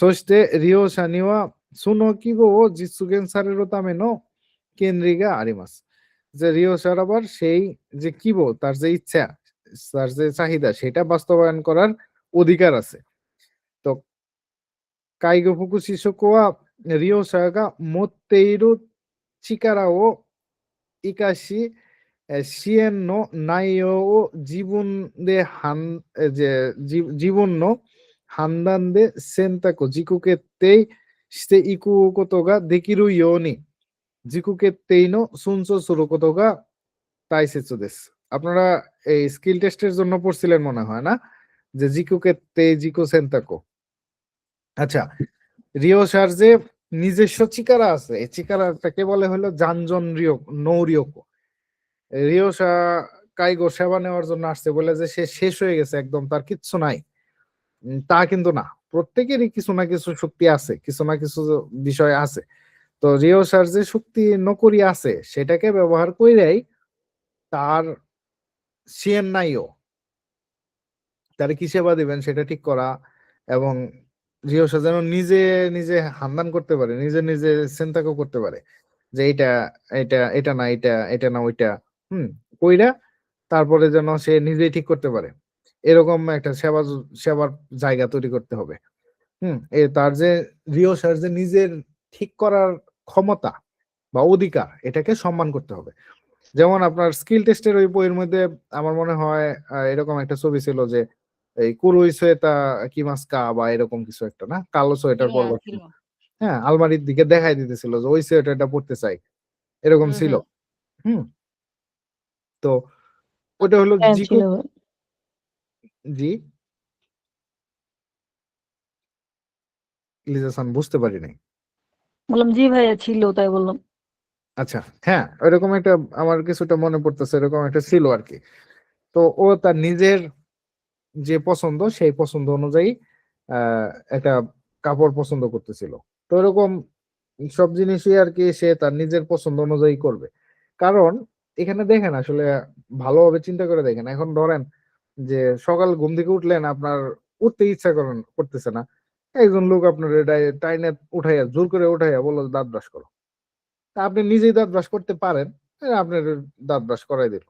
[SPEAKER 1] সস্তে রিওসা নিওয়া সুনো কিবো জিৎসুগেন সারেরো তামেনো কেন্দ্রিগা আরিমাস, যে রিওসার আবার সেই যে কিবো, তার যে ইচ্ছা, তার যে চাহিদা, সেটা বাস্তবায়ন করার অধিকার আছে। তো কাইগো ফুকুশিশোকো ওয়া রিওসাগা মোত্তেইরু চিকারা ও ইকাশি সিয়েন নো নাইও ও জীবন দে হান যে জীবন নো হান্দান দে সেন্তাকো জিকুকেতেইしていくことができるように自己決定の尊重することが大切です。আপনারা এই স্কিল টেস্টের জন্য পড়ছিলেন মনে হয় না, যে জিকুকেতে জিকু সেন্তাকো। আচ্ছা, রিওসার যে নিজস্ব চিকারা আছে, এই চিকারাটাকে বলে হলো জানজন রিও নৌরিওকো। রিওসা কাইগো সেবা নেওয়ার জন্য আসছে বলে যে সে শেষ হয়ে গেছে একদম, তার কিচ্ছু নাই, তা কিন্তু না। প্রত্যেকেরই কিছু না কিছু শক্তি আছে, কিছু না কিছু বিষয় আছে। তো রিওসার যে শক্তি নকরি আছে সেটাকে ব্যবহার করেই তার সিএন নাইও, তার কি সেবা দিবেন সেটা ঠিক করা, এবং রিওসা যেন নিজে নিজে হান্দান করতে পারে, নিজে নিজে চিন্তাও করতে পারে যে এটা এটা এটা না, এটা এটা না, ওইটা কইরা তারপরে যেন সে নিজেই ঠিক করতে পারে, এরকম একটা সেবার জায়গা তৈরি করতে হবে। তার যে রিওসার যে নিজের ঠিক করার ক্ষমতা বা অধিকার, এটাকে সম্মান করতে হবে। যেমন আপনার স্কিল টেস্টের ওই বইয়ের মধ্যে আমার মনে হয় এরকম একটা ছবি ছিল যে এই কুরুই সোয়েতা কিমাস্কা বা এরকম কিছু একটা, না, কালো সোয়েটার পরলো,
[SPEAKER 2] ছিল।
[SPEAKER 1] হ্যাঁ, আলমারির দিকে দেখাই দিতেছিল যে ওই সোয়েটারটা পড়তে চাই, এরকম ছিল। হুম তো ওটা হলো
[SPEAKER 2] হ্যাঁ
[SPEAKER 1] জিকু।
[SPEAKER 2] ছিল ভাই।
[SPEAKER 1] জি, লিজাসান বুঝতে পারি নাই।
[SPEAKER 2] বললাম জি ভাইয়া ছিল তাই বললাম।
[SPEAKER 1] আচ্ছা, হ্যাঁ, ওইরকম একটা আমার কিছুটা মনে পড়তেছে, এরকম একটা ছিল আর কি। তো ও তার নিজের যে পছন্দ সেই পছন্দ অনুযায়ী একটা কাপড় পছন্দ করতেছিল। তো এরকম সব জিনিসই আর কি সে তার নিজের পছন্দ অনুযায়ী করবে। কারণ এখানে দেখেন, আসলে ভালোভাবে চিন্তা করে দেখেন, এখন ধরেন যে সকাল ঘুম থেকে উঠলেন, আপনার উঠতে ইচ্ছা করতেছে না, একজন লোক আপনার টাইনে উঠাইয়া, জোর করে উঠাইয়া বললো দাঁত ব্রাশ করো, তা আপনি নিজেই দাঁত ব্রাশ করতে পারেন, আপনার দাঁত ব্রাশ করাই দিল,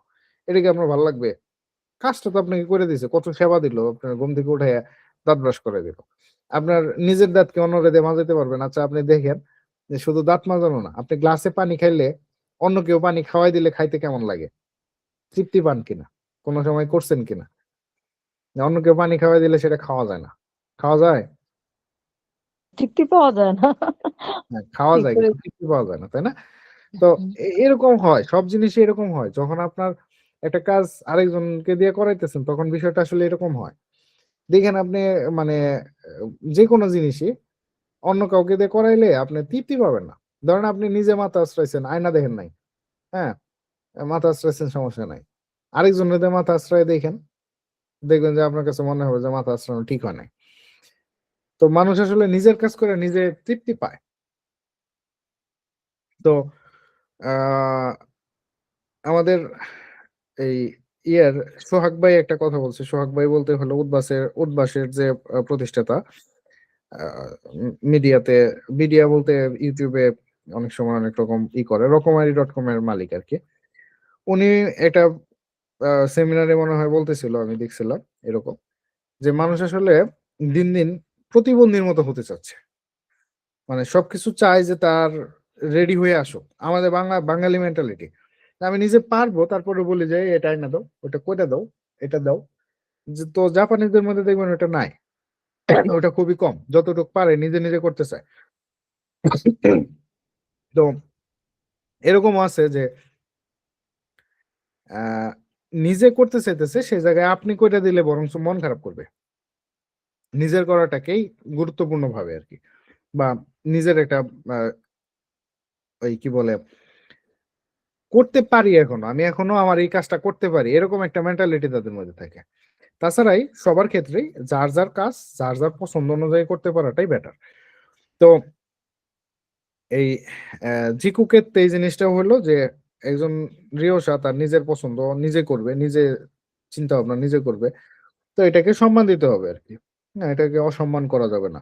[SPEAKER 1] এটা কি আপনার ভালো লাগবে? কাজটা তো আপনাকে করে দিছে, কত সেবা দিল, আপনার ঘুম থেকে উঠে দাঁত ব্রাশ করে দিল। আপনার নিজের দাঁতকে অন্যরে দিয়ে মাজাতে পারবেন। আচ্ছা আপনি দেখেন যে শুধু দাঁত মাজানো না, আপনি গ্লাসে পানি খাইলে অন্য কেউ পানি খাওয়াই দিলে খাইতে কেমন লাগে? তৃপ্তি পান কিনা? কোন সময় করছেন কিনা? যে অন্য কেউ পানি খাওয়াই দিলে সেটা খাওয়া যায় না। খাওয়া যায়?
[SPEAKER 2] তৃপ্তি পাওয়া যায় না।
[SPEAKER 1] হ্যাঁ, খাওয়া
[SPEAKER 2] ঠিক
[SPEAKER 1] যায়
[SPEAKER 2] করে।
[SPEAKER 1] কিন্তু তৃপ্তি পাওয়া যায় না, তাই না? তো এরকম হয়। সব জিনিসই এরকম হয়। যখন আপনার একটা কাজ আরেকজনকে দিয়ে করাইতেছেন তখন বিষয়টা আসলে এরকম হয়। দেখেন আপনি মানে যেকোনো জিনিসই অন্য কাউকে দিয়ে করাইলে আপনি তৃপ্তি পাবেন না। ধরেন আপনি নিজে মাথা আঁচড়াইছেন, আয়না দেখেন নাই। হ্যাঁ? মাথা আঁচড়াইছেন সমস্যা নাই। আরেকজনের দিয়ে মাথা আঁচড়ায় দেখেন, দেখবেন যে আপনার কাছে মনে হবে যে মাথা আঁচড়ানো ঠিক হয় নাই। তো মানুষ আসলে নিজের কাজ করে নিজে তৃপ্তি পায়। তো আ আমাদের এই ইয়ার সোহাগ ভাই একটা কথা বলছে। সোহাগ ভাই বলতে হলো উদ্ভাসের যে প্রতিষ্ঠাতা। আ মিডিয়াতে মিডিয়া বলতে YouTube এ অনেক সময় অনেক রকম করে। রকমারি.com এর মালিক আরকি। উনি একটা সেমিনারে মনে হয় বলতেছিল, আমি দেখছিলাম এরকম। যে মানুষ আসলে দিন, দিন প্রতিবন্ধীর মতো হতে চাচ্ছে। মানে সবকিছু চায় যে তার রেডি হয়ে আসুক। আমাদের বাঙালি মেন্টালিটি। আমি নিজে পারবো তারপরে বলি যে, "এটা এনে দাও, ওটা কইরা দাও, এটা দাও।" যে তো জাপানিজদের মধ্যে দেখবেন ওটা নাই। ওটা খুবই কম। যতটুক পারে নিজে, নিজে করতে চায়। তো এরকমও আছে যে আ নিজে করতে চাইতেছে সেই জায়গায় আপনি কইরা দিলে বরঞ্চ মন খারাপ করবে। নিজের করাটাকেই গুরুত্বপূর্ণ ভাবে আরকি। বা নিজের একটা আ ওই কি বলে করতে পারি এখনো। আমি এখনো আমার এই কাজটা করতে পারি। এরকম একটা মেন্টালিটি তাদের মধ্যে থাকে। তাছাড়াই সবার ক্ষেত্রেই যার, যার কাজ যার, যার পছন্দ অনুযায়ী করতে পারাটাই বেটার। তো এই জিকুকের তো এই জিনিসটা হলো যে একজন রিয়োসা তার নিজের পছন্দ নিজে করবে, নিজে চিন্তা ভাবনা নিজে করবে। তো এটাকে সম্মান দিতে হবে আরকি। না, এটাকে অসম্মান করা যাবে না।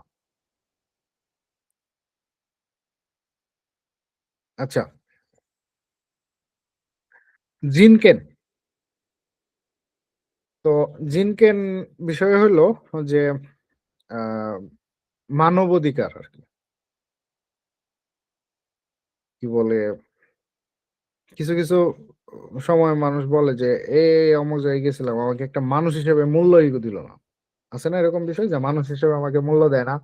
[SPEAKER 1] আচ্ছা, জিনকেন। তো জিনকেন বিষয় হলো যে আ মানবাধিকার আরকি। কি বলে কিছু, কিছু সময় মানুষ বলে যে, অমুক জায়গায় গেছিলাম। আমাকে একটা মানুষ হিসেবে মূল্যই দিল না।" আছে না এরকম বিষয়? যে মানুষ হিসেবে আমাকে মূল্য দেয় না।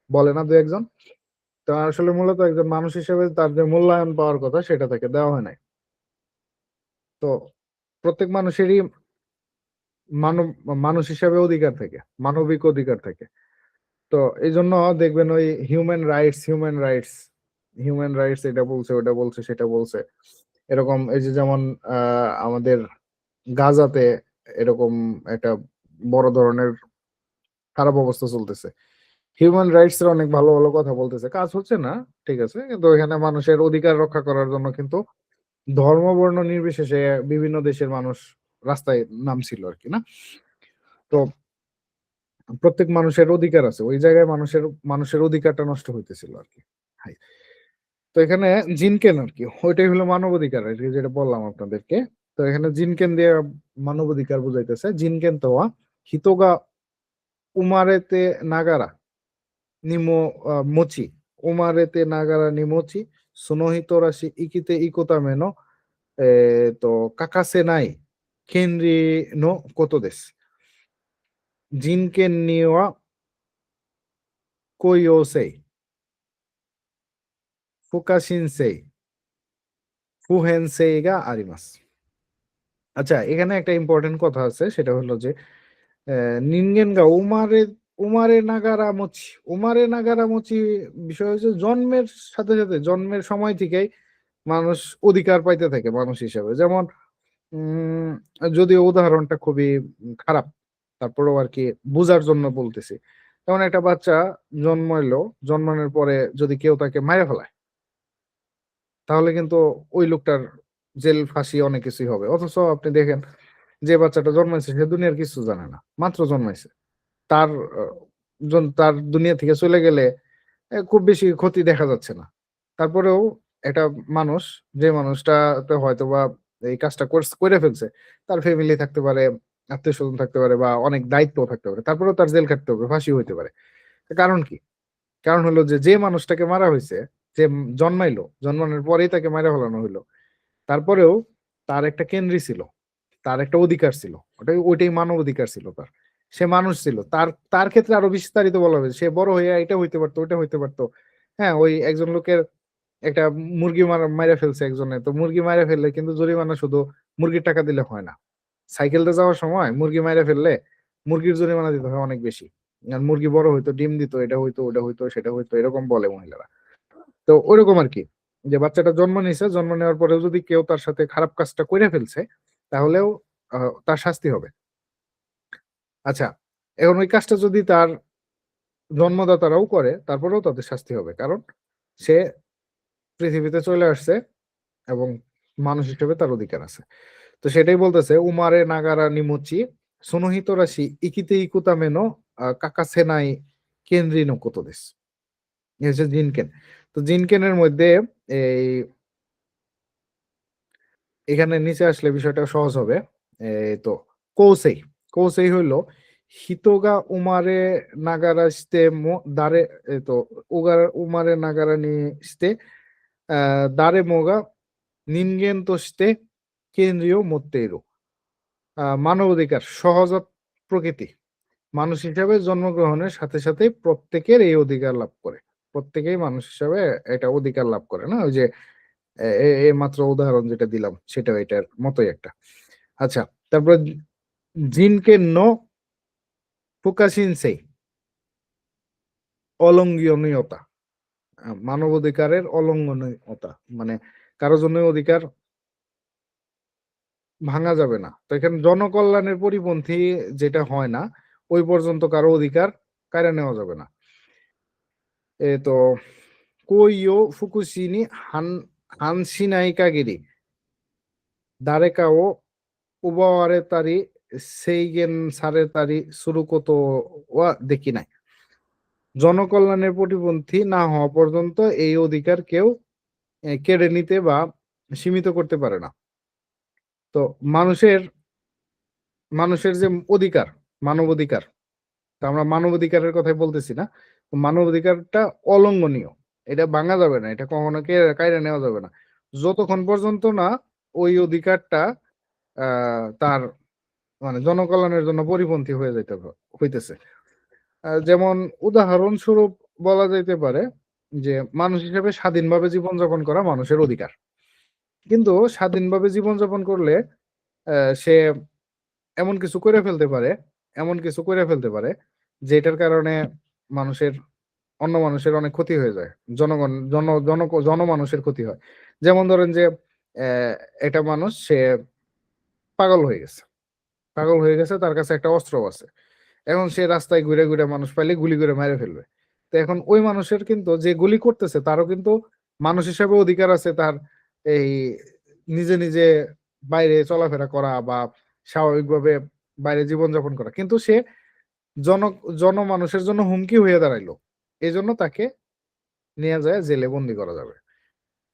[SPEAKER 1] বলে না ২-১ জন? তো আসলে মূলত একজন মানুষ হিসেবে তার যে মূল্যায়ন পাওয়ার কথা সেটা তাকে দেওয়া হয় নাই। তো প্রত্যেক মানুষেরই মানব মানুষ হিসেবে অধিকার থাকে। মানবিক অধিকার থাকে। তো এইজন্য দেখবেন ওই হিউম্যান রাইটস এটা বলছে, ওটা বলছে, সেটা বলছে। এরকম এই যে যেমন আ আমাদের গাজাতে এরকম একটা বড় ধরনের খারাপ অবস্থা চলতেছে। হিউম্যান রাইটস এর অনেক ভালো, ভালো কথা বলতেছে। কাজ হচ্ছে না, ঠিক আছে। কিন্তু এখানে মানুষের অধিকার রক্ষা করার জন্য কিন্তু ধর্ম, বর্ণ নির্বিশেষে বিভিন্ন দেশের মানুষ রাস্তায় নামছিল আরকি না? তো প্রত্যেক মানুষের অধিকার আছে। ওই জায়গায় মানুষের অধিকারটা নষ্ট হইতেছিল আরকি। হাই তো এখানে জিনকেন আরকি। ওইটাই হলো মানবাধিকার আরকি যেটা বললাম আপনাদেরকে। তো এখানে জিনকেন দিয়ে মানবাধিকার বুঝাইতেছে। জিনকেন তো ওয়া হিতো গা উমারেতে নাগারা নিমো মোচি। উমারেতে নাগারা নিমোচি সুনোহিতোরাশি ইকিতে ইকোতামে নো কাকাসে নাই কেনরি নো কোতো দেsu。人権には公用性、不可侵性、普遍性があります。আচ্ছা এখানে একটা ইম্পোর্টেন্ট কথা আছে সেটা হলো যে নিনগেন গা উমারে নাগারামোচি উমারে নাগারামোচি বিষয় হচ্ছে জন্মের সাথে সাথে জন্মের সময় থেকেই মানুষ অধিকার পাইতে থাকে মানুষ হিসেবে যেমন উম যদিও উদাহরণটা খুবই খারাপ তারপরেও আর কি বোঝার জন্য বলতেছি যেমন একটা বাচ্চা জন্মাইলো জন্মানোর পরে যদি কেউ তাকে মাইরা ফেলায় তাহলে কিন্তু ওই লোকটার জেল ফাঁসি অনেক কিছুই হবে অথচ আপনি দেখেন যে বাচ্চাটা জন্মাইছে সে দুনিয়ার কিছু জানে না মাত্র জন্মাইছে তার তার দুনিয়া থেকে চলে গেলে খুব বেশি ক্ষতি দেখা যাচ্ছে না তারপরেও একটা মানুষ, যে মানুষটাতে হয়তোবা এই কাজটা করে ফেলছে, তার ফ্যামিলি থাকতে পারে, আত্মীয়স্বজন থাকতে পারে বা অনেক দায়িত্বও থাকতে পারে। তারপরেও তার জেল খাটতে হবে, ফাঁসি হইতে পারে। কারণ কি? কারণ হলো যে মানুষটাকে মারা হইছে, যে জন্মাইলো, জন্মানোর পরেই তাকে মাইরা ফেলানো হইলো। তারপরেও তার একটা কেন্দ্রি ছিল। তার একটা অধিকার ছিল। ওইটাই মানব অধিকার ছিল তার। সে মানুষ ছিল। তার তার ক্ষেত্রে আরো বিস্তারিত বলা হয়েছে। সে বড় হইয়া এটা হইতে পারতো, ওইটা হইতে পারতো। হ্যাঁ, ওই একজন লোকের একটা মুরগি মাইরা ফেলছে একজনে। তো মুরগি মাইরা ফেললে কিন্তু জরিমানা শুধু মুরগির টাকা দিলে হয় না। সাইকেল দিয়ে যাওয়ার সময় মুরগি মাইরা ফেললে মুরগির জরিমানা দিতে হয় অনেক বেশি। আর মুরগি বড় হইতো, ডিম দিত, এটা হইতো, ওটা হইতো, সেটা হইতো, এরকম বলে মহিলারা। তো ওইরকম আরকি। যে বাচ্চাটা জন্ম নিছে, জন্ম নেওয়ার পরেও যদি কেউ তার সাথে খারাপ কাজটা কইরা ফেলছে, তাহলেও তার শাস্তি হবে। আচ্ছা, এখন ওই কাজটা যদি তার জন্মদাতারাও করে, তারপরেও তাদের শাস্তি হবে। কারণ সে পৃথিবীতে চলে আসছে এবং মানুষ হিসেবে তার অধিকার আছে। তো সেটাই বলতেছে, উমারে নাগারা নিমোচি, সুনহিতরাশি ইকিতে ইকুতা মেনো কাকাসেনাই কেন্দ্রি নো কোতোদেস। এই হচ্ছে জিনকেন। তো জিনকেনের মধ্যে এই এখানে নিচে আসলে বিষয়টা সহজ হবে। তো কৌসেই, কৌসেই হইল হিতোগা উমারে নাগারা স্তে দারে তো উমারে নাগারা নি স্তে দারে মোগা নিনগেন তো স্তে কেন্দ্রীয় মোত্তেইরো। মানবাধিকার সহজাত প্রকৃতি। মানুষ হিসাবে জন্মগ্রহণের সাথে সাথে প্রত্যেকের এই অধিকার লাভ করে। প্রত্যেকেই মানুষ হিসাবে এটা অধিকার লাভ করে না? ওই যে মাত্র উদাহরণ যেটা দিলাম সেটাও এটার মতোই একটা। আচ্ছা, তারপর জিনকে নো ফুকাশিনসেই অলঙ্ঘনীয়তা। মানবাধিকারের অলঙ্ঘনীয়তা মানে কারো জন্য অধিকার ভাঙা যাবে না। তো এখানে জনকল্যাণের পরিপন্থী যেটা হয় না, ওই পর্যন্ত কারো অধিকার কাড়ে নেওয়া যাবে না। তো কোইও ফুকুশিনি হানশিনাই কাগিরি দারেকাও উবাওয়ারে তারি সেইগেন সারে তারি সুরুকোতো ওয়া দেখি নাই। জনকল্যাণের প্রতিপন্থী না হওয়া পর্যন্ত এই অধিকার কেউ কেড়ে নিতে বা সীমিত করতে পারে না। তো মানুষের মানুষের যে অধিকার, মানবাধিকার, তো আমরা মানবাধিকারের কথাই বলতেছি না। মানবাধিকারটা অলঙ্ঘনীয়। এটা ভাঙা যাবে না। এটা কখনো কাইড়ে নেওয়া যাবে না। যতক্ষণ পর্যন্ত না ওই অধিকারটা তার মানে জনকল্যাণের জন্য পরিপন্থী হয়ে হইতেছে। যেমন উদাহরণস্বরূপ বলা যাইতে পারে যে মানুষ হিসেবে স্বাধীনভাবে জীবনযাপন করা মানুষের অধিকার। কিন্তু স্বাধীনভাবে জীবনযাপন করলে সে এমন কিছু করে ফেলতে পারে, এমন কিছু করে ফেলতে পারে যেটার কারণে মানুষের অন্য মানুষের অনেক ক্ষতি হয়ে যায়। জনগণ জন জন জনমানুষের ক্ষতি হয়। যেমন ধরেন যে একটা মানুষ সে পাগল হয়ে গেছে। পাগল হয়ে গেছে, তার কাছে একটা অস্ত্র আছে। এখন সে রাস্তায় ঘুরে, ঘুরে মানুষ পাইলে গুলি করে মেরে ফেলবে। তো এখন ওই মানুষের কিন্তু যে গুলি করতেছে তারও কিন্তু মানুষ হিসেবে অধিকার আছে তার এই নিজে, নিজে বাইরে চলাফেরা করা বা স্বাভাবিকভাবে বাইরে জীবনযাপন করা। কিন্তু সে জন জনমানুষের জন্য হুমকি হয়ে দাঁড়াইলো। এজন্য তাকে নিয়ে যায় জেলে বন্দী করা যাবে।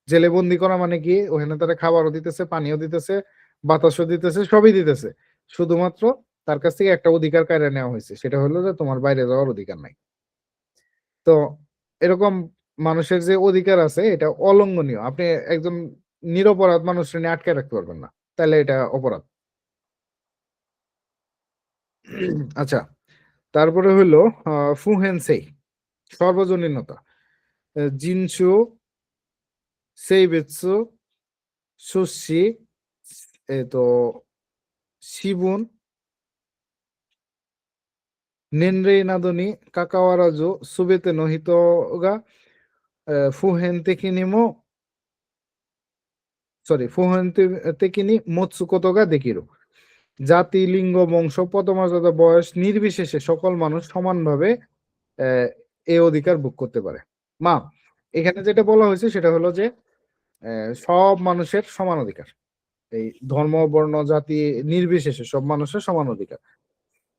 [SPEAKER 1] জেলে বন্দী করা মানে কি? ওখানে তারা খাবারও দিতেছে, পানিও দিতেছে, বাতাসও দিতেছে, সবই দিতেছে। শুধুমাত্র তার কাছ থেকে একটা অধিকার কাইড়া নেওয়া হইছে। সেটা হলো যে তোমার বাইরে যাওয়ার অধিকার নাই। তো এরকম মানুষের যে অধিকার আছে এটা অলঙ্ঘনীয়। আপনি একজন নিরপরাধ মানুষকে নিয়ে আটকায় রাখতে পারবেন না। তাইলে এটা অপরাধ। আচ্ছা, তারপরে হইলো ফুহেনসেই সর্বজনীনতা। Jinsu, সেইবেৎসু, sushi, শিবুন, নেনরেই নাদনি, কাকাওয়ারাজু, সুবেতে নহিতগা, ফুহেন তেকিনিমো, ফুহেন তেকিনি মৎসুকোতগা দেকিরো। জাতি, লিঙ্গ, বংশ, পদমর্যাদা, বয়স নির্বিশেষে সকল মানুষ সমানভাবে এই অধিকার ভোগ করতে পারে। মা, এখানে যেটা বলা হয়েছে সেটা হলো যে সব মানুষের সমান অধিকার। এই ধর্ম, বর্ণ, জাতি নির্বিশেষে সব মানুষের সমান অধিকার।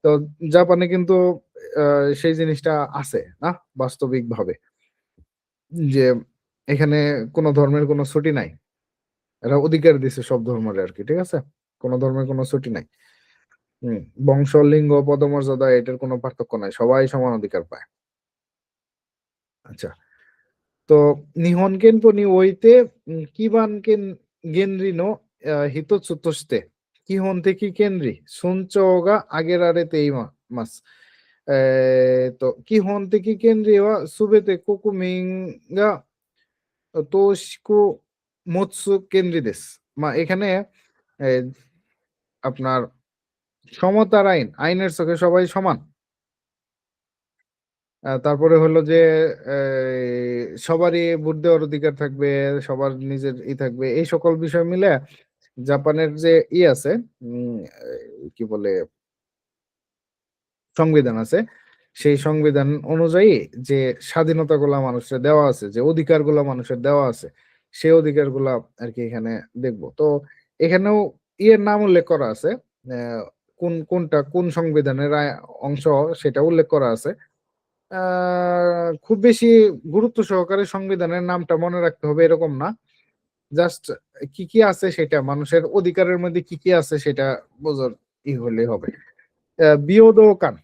[SPEAKER 1] তো জাপানে কিন্তু সেই জিনিসটা আছে না বাস্তবিকভাবে, যে এখানে কোনো ধর্মের কোনো ছুটি নাই, এরা অধিকার দিছে সব ধর্মের আর কি, ঠিক আছে, কোনো ধর্মের কোনো ছুটি নাই। হম, বংশ, লিঙ্গ, পদমর্যাদা এটার কোনো পার্থক্য নাই, সবাই সমান অধিকার পায়। আচ্ছা, তো নিহনকেন পনি ওইতে কিবানকেন গেনরিনো হিতোৎসুতস্তে কিহন থেকে কেনরি সুনচোগা আগের আরে তেইমা মাস তো কিহন থেকে কেনরি ওয়া সুবেতে কোকুমিঙ্গা তোশকো মোৎসু কেনরি দেশ। এখানে এ, আপনার সমতার আইন, আইনের চোখে সবাই সমান। তারপরে হলো যে সবারই ভোট দেওয়ার অধিকার থাকবে, সবার নিজের থাকবে, এই সকল বিষয় মিলে জাপানের যে আছে, উম, কি বলে, সংবিধান আছে, সেই সংবিধান অনুযায়ী যে স্বাধীনতাগুলা মানুষের দেওয়া আছে, যে অধিকারগুলা মানুষের দেওয়া আছে, সেই অধিকারগুলা আর কি এখানে দেখবো। তো এখানেও নাম উল্লেখ করা আছে, কোনটা কোন সংবিধানের অংশ সেটা উল্লেখ করা আছে। খুব বেশি গুরুত্ব সহকারে সংবিধানের নামটা মনে রাখতে হবে এরকম না, জাস্ট কি কি আছে সেটা, মানুষের অধিকারের মধ্যে কি কি আছে সেটা বোঝার হলে হবে। বিয়োদকান,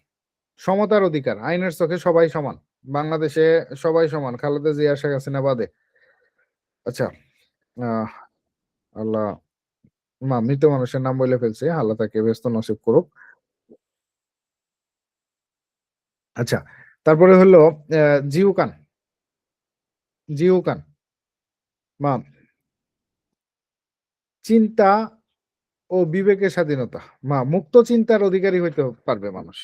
[SPEAKER 1] সমতার অধিকার, আইনের চোখে সবাই সমান, বাংলাদেশে সবাই সমান, খালেদা জিয়া, শেখ হাসিনা বাদে। আচ্ছা, আহ আল্লাহ, মৃত মানুষের নাম বলে ফেলছে, আল্লাহ তাকে ব্যস্ত নসিব করুক। আচ্ছা, তারপরে হলো জিউকান, জিউকান মা চিন্তা ও বিবেকের স্বাধীনতা, মুক্ত চিন্তার অধিকারী হইতে পারবে মানুষ।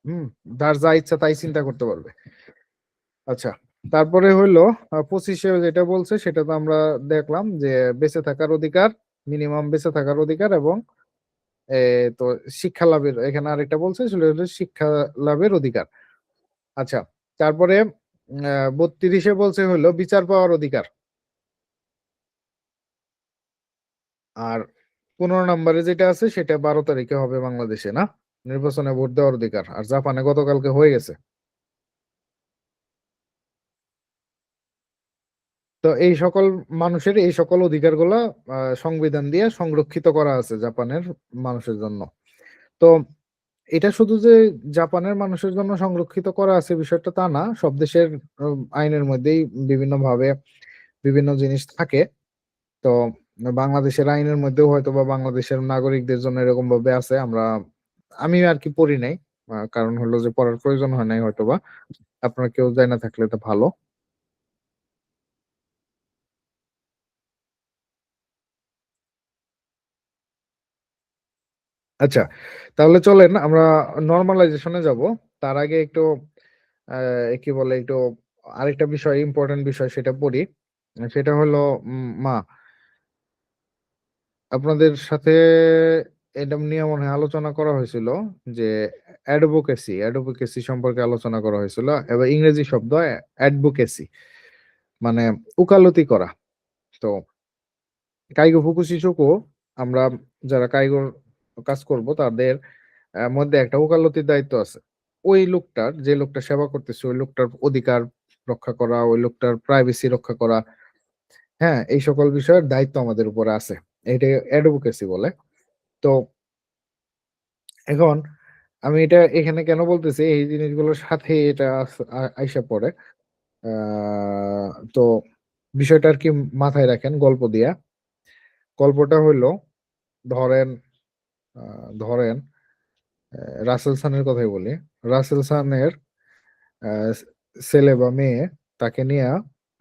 [SPEAKER 1] হুম, যার যা ইচ্ছা তাই চিন্তা করতে পারবে। আচ্ছা, তারপরে হইলো 25-এ যেটা বলছে সেটা তো আমরা দেখলাম, যে বেঁচে থাকার অধিকার, মিনিমাম বেঁচে থাকার অধিকার, এবং তো শিক্ষা লাভের, এখানে আরেকটা বলছে সেটা হলো শিক্ষা লাভের অধিকার। আচ্ছা, তারপরে 32-এ বলছে হলো বিচার পাওয়ার অধিকার। আর 15 নম্বরে যেটা আছে সেটা 12 তারিখে হবে বাংলাদেশে, না, নির্বাচনে ভোট দেওয়ার অধিকার, আর জাপানে গতকালকে হয়ে গেছে। তো এই সকল মানুষের এই সকল অধিকারগুলা সংবিধান দিয়ে সংরক্ষিত করা আছে জাপানের মানুষের জন্য। তো এটা শুধু যে জাপানের মানুষের জন্য সংরক্ষিত করা আছে বিষয়টা তা না, সব দেশের আইনের মধ্যেই বিভিন্ন ভাবে বিভিন্ন জিনিস থাকে। তো বাংলাদেশের আইনের মধ্যেও হয়তো বা বাংলাদেশের নাগরিকদের জন্য এরকম ভাবে আছে, আমি আর কি পড়ি নাই, কারণ হলো যে পড়ার প্রয়োজন হয় নাই হয়তো বা, আপনারা কেউ জানা থাকলে তো ভালো। আচ্ছা, তাহলে চলেন আমরা নর্মালাইজেশনে যাব। তার আগে একটু কি বলে, একটু আরেকটা বিষয়, ইম্পর্টেন্ট বিষয় সেটা পড়ি। সেটা হলো আপনাদের সাথে এটা নিয়ে মনে হয় আলোচনা করা হয়েছিল, যে অ্যাডভোকেসি, অ্যাডভোকেসি সম্পর্কে আলোচনা করা হয়েছিল, এবার ইংরেজি শব্দ অ্যাডভোকেসি মানে উকালতি করা। তো কাইগো ফুকুশিসুকো, আমরা যারা কাইগোর কাজ করব তাদের মধ্যে একটা ওকালতির দায়িত্ব আছে। ওই লোকটার, যে লোকটা সেবা করতেছে, ওই লোকটার অধিকার রক্ষা করা, ওই লোকটার প্রাইভেসি রক্ষা করা, হ্যাঁ, এই সকল বিষয়ের দায়িত্ব আমাদের উপরে আছে, এটা অ্যাডভোকেসি বলে। তো এখন আমি এটা এখানে কেন বলতেছি, এই জিনিসগুলোর সাথে এটা আইসা পড়ে। তো বিষয়টা আর কি মাথায় রাখেন গল্প দিয়া। গল্পটা হইলো, ধরেন ধরেন রাসেল সানের কথাই বলি। রাসেল সানের আহ, ছেলে বা মেয়ে, তাকে নিয়ে,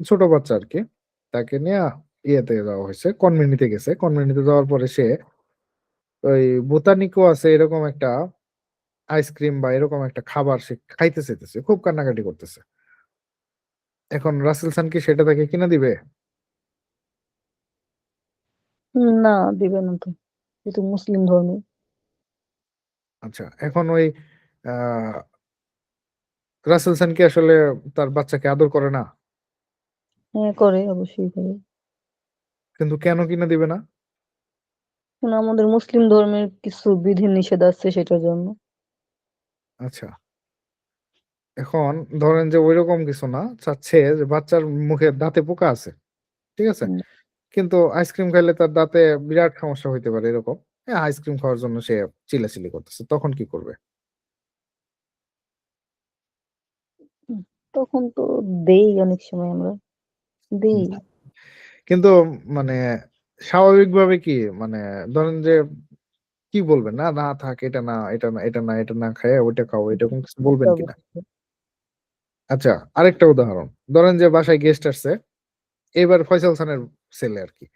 [SPEAKER 1] ছোট বাচ্চা আর কি, তাকে নিয়ে ইয়েতে যাওয়া হয়েছে, কনমিউনিতে গেছে। কনমিউনিতে যাওয়ার পরে সে ওই বোতানিকো আছে এরকম একটা আইসক্রিম বা এরকম একটা খাবার সে খাইতে চাইতেছে, খুব কান্নাকাটি করতেছে। এখন রাসেল খান কি সেটা তাকে কিনে দিবে?
[SPEAKER 2] না, দিবে না তো, যেহেতু মুসলিম ধর্মে।
[SPEAKER 1] আচ্ছা, এখন ওই আহ রাসেল খান কি আসলে তার বাচ্চাকে আদর করে না?
[SPEAKER 2] হ্যাঁ, করে, অবশ্যই করে।
[SPEAKER 1] কিন্তু কেন কিনে দিবে না?
[SPEAKER 2] কিন্তু আমাদের মুসলিম ধর্মের কিছু বিধি নিষেধ আছে সেটার জন্য।
[SPEAKER 1] আচ্ছা, এখন ধরেন যে ওইরকম কিছু না, চাচ্ছে যে বাচ্চার মুখে দাঁতে পোকা আছে, ঠিক আছে,
[SPEAKER 2] হুম,
[SPEAKER 1] কিন্তু আইসক্রিম খাইলে তার দাঁতে বিরাট সমস্যা হইতে পারে এরকম, আইসক্রিম খাওয়ার জন্য সে চিল্লাচিল্লি করতেছে, তখন কি করবে?
[SPEAKER 2] হুম। তখন তো দেই, অনেক সময় আমরা দেই।
[SPEAKER 1] কিন্তু মানে স্বাভাবিকভাবে কি, মানে ধরেন যে কি বলবেন, না না থাক, এটা না, এটা না, এটা না, এটা না খায় ওইটা খাও, এরকম কিছু বলবেন
[SPEAKER 2] এটা
[SPEAKER 1] কিনা?
[SPEAKER 2] অবশ্যই।
[SPEAKER 1] আচ্ছা, আরেকটা উদাহরণ, ধরেন যে বাসায় গেস্ট আসছে, এবার ফয়সাল খানের ছেলে আর কি,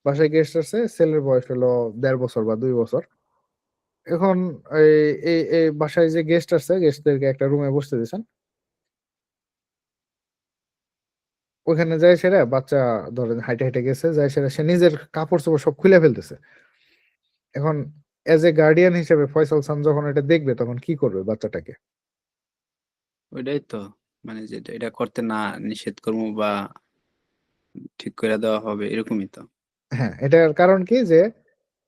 [SPEAKER 1] বাসায় গেস্ট আসছে, ছেলের বয়স হলো ১.৫ বছর বা ২ বছর। এখন এই এই এই বাসায় যে গেস্ট আসছে, গেস্টদেরকে একটা রুমে বসতে দিয়েছেন, ওখানে যায় সেরা বাচ্চা, ধরেন হাইটে হাইটে গেছে, যায় সেরা সে নিজের কাপড় চোপড় সব খুলে ফেলতেছে। এখন এজ এ গার্ডিয়ান হিসেবে ফয়সাল খান যখন এটা দেখবে তখন কি করবে বাচ্চাটাকে?
[SPEAKER 4] ওইটাই তো, মানে যেটা এটা করতে না নিষেধ করবো বা ঠিক করে দেওয়া হবে এরকমই তো।
[SPEAKER 1] হ্যাঁ, এটার কারণ কি যে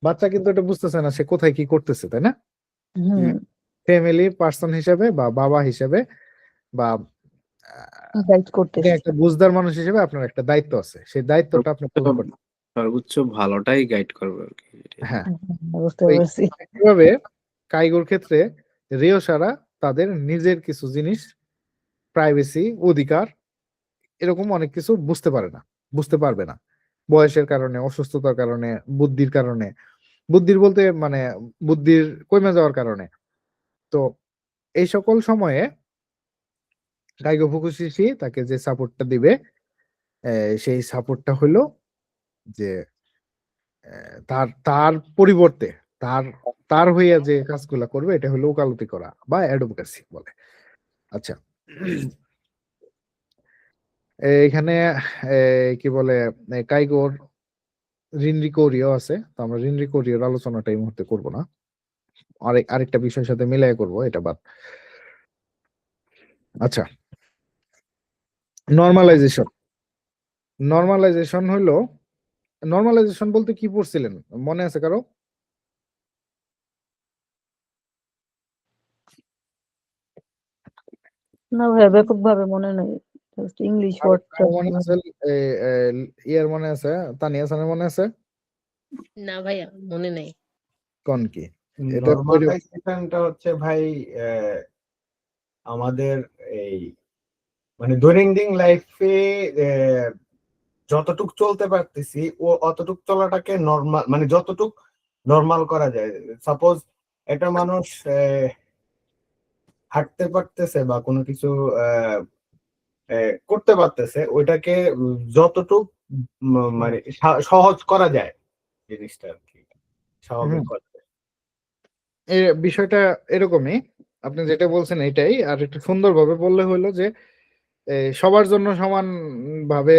[SPEAKER 1] বাচ্চা কিন্তু এটা বুঝতেছে না সে কোথায় কি করতেছে, তাই না?
[SPEAKER 2] হুম,
[SPEAKER 1] ফ্যামিলি পার্সন হিসেবে বা বাবা হিসেবে বা
[SPEAKER 2] গাইড
[SPEAKER 1] আপনি
[SPEAKER 2] করতেছি।
[SPEAKER 1] একটা বুঝদার মানুষ হিসেবে আপনার একটা দায়িত্ব আছে, সেই দায়িত্বটা আপনি পূরণ করতে।
[SPEAKER 4] সর্বোচ্চ ভালোটাই গাইড করবে আর কি, এটাই।
[SPEAKER 1] হ্যাঁ,
[SPEAKER 2] বুঝতে
[SPEAKER 1] ওই
[SPEAKER 2] পারছি।
[SPEAKER 1] একইভাবে কাইগোর ক্ষেত্রে রিও সারা তাদের নিজের কিছু জিনিস, প্রাইভেসি, অধিকার, এরকম অনেক কিছু বুঝতে পারে না, বুঝতে পারবে না, বয়সের কারণে, অসুস্থতার কারণে, বুদ্ধির কারণে, বুদ্ধির বলতে মানে বুদ্ধির কমে যাওয়ার কারণে। তো এই সকল সময়ে কাইগো ফুকুশিশি তাকে যে সাপোর্টটা দিবে, সেই সাপোর্টটা হলো যে তার তার পরিবর্তে তার তার হইয়া যে কাজগুলা করবে এটা হলো ওকালতি করা বা অ্যাডভোকেসি বলে। আচ্ছা, এখানে কি বলে, কাইগোর রিনরিকো রিও আছে, তো আমরা রিনরিকো রিওর আলোচনাটা এই মুহূর্তে করব না, আরেকটা বিষয়ের সাথে মিলাই করব, এটা বাদ। আচ্ছা, নর্মালাইজেশন। নর্মালাইজেশন হলো, নর্মালাইজেশন বলতে কি পড়ছিলেন, মনে আছে কারো?
[SPEAKER 2] না ভাইয়া, ব্যাপকভাবে মনে নাই, জাস্ট ইংলিশ ওয়ার্ডটা
[SPEAKER 1] কারো মনে আছে? এ, এ, ইয়ার মনে আছে? তানিয়া হাসানের মনে আছে?
[SPEAKER 5] না ভাইয়া, মনে নেই।
[SPEAKER 1] কোন কি এটা
[SPEAKER 6] নরমালাইজেশনটা হচ্ছে ভাই, আমাদের এই মানে দৈনন্দিন লাইফে যতটুক চলতে পারতেছি ও অতটুক চলাটাকে নরমাল, মানে যতটুক নরমাল করা যায়। সাপোজ একটা মানুষ হাঁটতে পারতেছে বা কোনো কিছু করতে পারতেছে, ওইটাকে যতটুক মানে সহজ করা যায় জিনিসটা আর কি, স্বাভাবিক
[SPEAKER 1] হুম,
[SPEAKER 6] করা যায়।
[SPEAKER 1] এই বিষয়টা এরকমই, আপনি যেটা বলছেন এটাই, আর একটু সুন্দরভাবে বললে হলো যে সবার জন্য সমান ভাবে,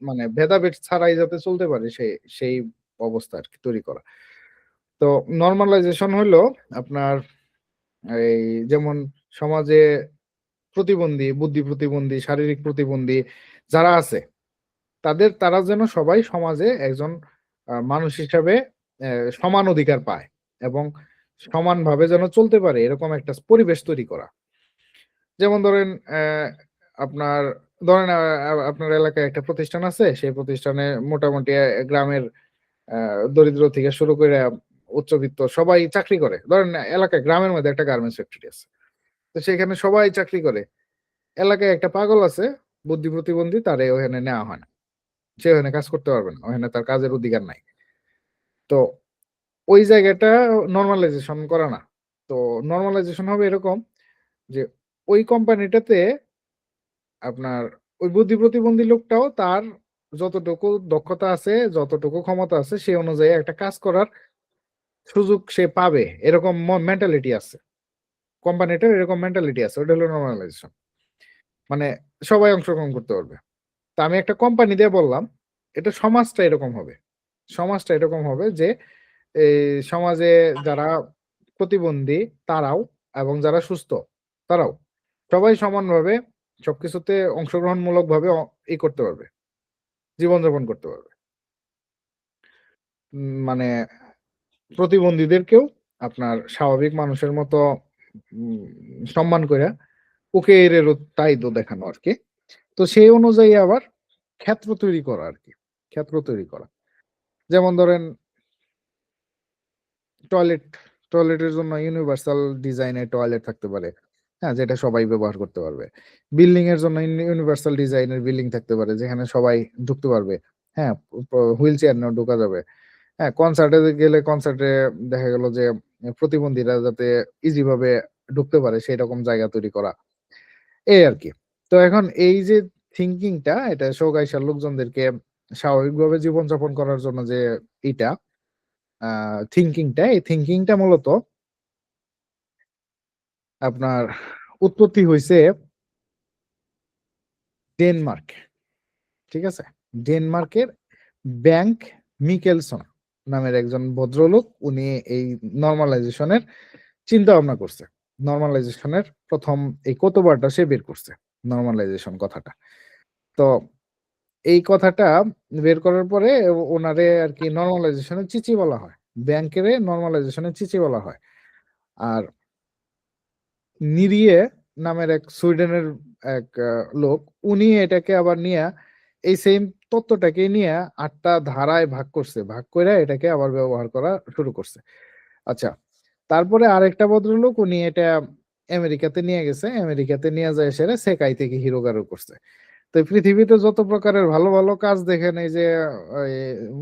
[SPEAKER 1] মানে ভেদাভেদ ছাড়াই যাতে চলতে পারে সেই সেই অবস্থা আর কি তৈরি করা। তো নর্মালাইজেশন হলো আপনার এই যেমন সমাজে প্রতিবন্ধী, বুদ্ধি প্রতিবন্ধী, শারীরিক প্রতিবন্ধী যারা আছে, তারা যেন সবাই সমাজে একজন মানুষ হিসাবে সমান অধিকার পায় এবং সমানভাবে যেন চলতে পারে এরকম একটা পরিবেশ তৈরি করা। যেমন ধরেন আপনার, ধরেন আপনার এলাকায় একটা প্রতিষ্ঠান আছে, সেই প্রতিষ্ঠানে মোটামুটি গ্রামের দরিদ্র থেকে শুরু করে উচ্চবিত্ত সবাই চাকরি করে। ধরেন এলাকায়, গ্রামের মধ্যে একটা গার্মেন্টস ফ্যাক্টরি আছে, তো সেখানে সবাই চাকরি করে। এলাকায় একটা পাগল আছে, বুদ্ধি প্রতিবন্ধী, তারে ওখানে নেওয়া হয় না, সে ওখানে কাজ করতে পারবে না, ওখানে তার কাজের অধিকার নাই। তো ওই জায়গাটা নর্মালাইজেশন করা না। তো নর্মালাইজেশন হবে এরকম যে ওই কোম্পানিটাতে আপনার ওই বুদ্ধি প্রতিবন্ধী লোকটাও তার যতটুকু দক্ষতা আছে, যতটুকু ক্ষমতা আছে, সেই অনুযায়ী একটা কাজ করার সুযোগ সে পাবে, এরকম মেন্টালিটি আছে কোম্পানিটার, এরকম মেন্টালিটি আছে, ওটা হলো নর্মালাইজেশন। মানে সবাই অংশগ্রহণ করতে পারবে। তা আমি একটা কোম্পানি দিয়ে বললাম, এটা সমাজটা এরকম হবে, সমাজটা এরকম হবে যে এই সমাজে যারা প্রতিবন্ধী তারাও এবং যারা সুস্থ তারাও সবাই সমানভাবে সবকিছুতে অংশগ্রহণমূলক ভাবে ই করতে পারবে, জীবনযাপন করতে পারবে। মানে প্রতিবন্ধীদেরকেও আপনার স্বাভাবিক মানুষের মতো সম্মান করে ওকে এর তাই তো দেখানো আর কি। তো সেই অনুযায়ী আবার ক্ষেত্র তৈরি করা আর কি, ক্ষেত্র তৈরি করা। যেমন ধরেন টয়লেটের জন্য ইউনিভার্সাল ডিজাইনের টয়লেট থাকতে পারে, হ্যাঁ, যেটা সবাই ব্যবহার করতে পারবে। বিল্ডিং এর জন্য ইউনিভার্সাল ডিজাইনের বিল্ডিং থাকতে পারে, যেখানে সবাই ঢুকতে পারবে, হ্যাঁ, হুইল চেয়ার নিয়েও ঢোকা যাবে। হ্যাঁ, কনসার্টে গেলে কনসার্টে দেখা গেল যে প্রতিবন্ধীরা যাতে ইজি ভাবে ঢুকতে পারে সেই রকম জায়গা তৈরি করা, এই আর কি। তো এখন এই যে থিঙ্কিংটা, এটা শৌগাইশার লোকজনদেরকে স্বাভাবিকভাবে জীবনযাপন করার জন্য যে এটা থিঙ্কিংটা, এই থিঙ্কিংটা মূলত আপনার উৎপত্তি হয়েছে ডেনমার্ক, ঠিক আছে? ডেনমার্কের ব্যাংক মিকেলসন নামের একজন ভদ্রলোক, উনি এই নর্মালাইজেশনের চিন্তা ভাবনা করছে। নর্মালাইজেশনের প্রথম এই কতবারটা সে বের করছে, নর্মালাইজেশন কথাটা। তো এই কথাটা বের করার পরে ওনারে আর কি নর্মালাইজেশনের চিচি বলা হয়, ব্যাংকের নর্মালাইজেশনের চিচি বলা হয়। আর নিরিয়ে নামের এক সুইডেনের এক লোক, উনি এটাকে আবার নিয়ে এই সেম তত্ত্বটাকে নিয়ে 8টা ধারায় ভাগ করছে, ভাগ করে এটাকে আবার ব্যবহার করা শুরু করছে। আচ্ছা, তারপরে আরেকটা ভদ্রলোক, উনি এটা আমেরিকাতে নিয়ে গেছে, আমেরিকাতে নিয়ে যায় সেটা সেকাই থেকে হিরোগারো করছে। তো এই পৃথিবীতে যত প্রকারের ভালো ভালো কাজ দেখেন, এই যে ওই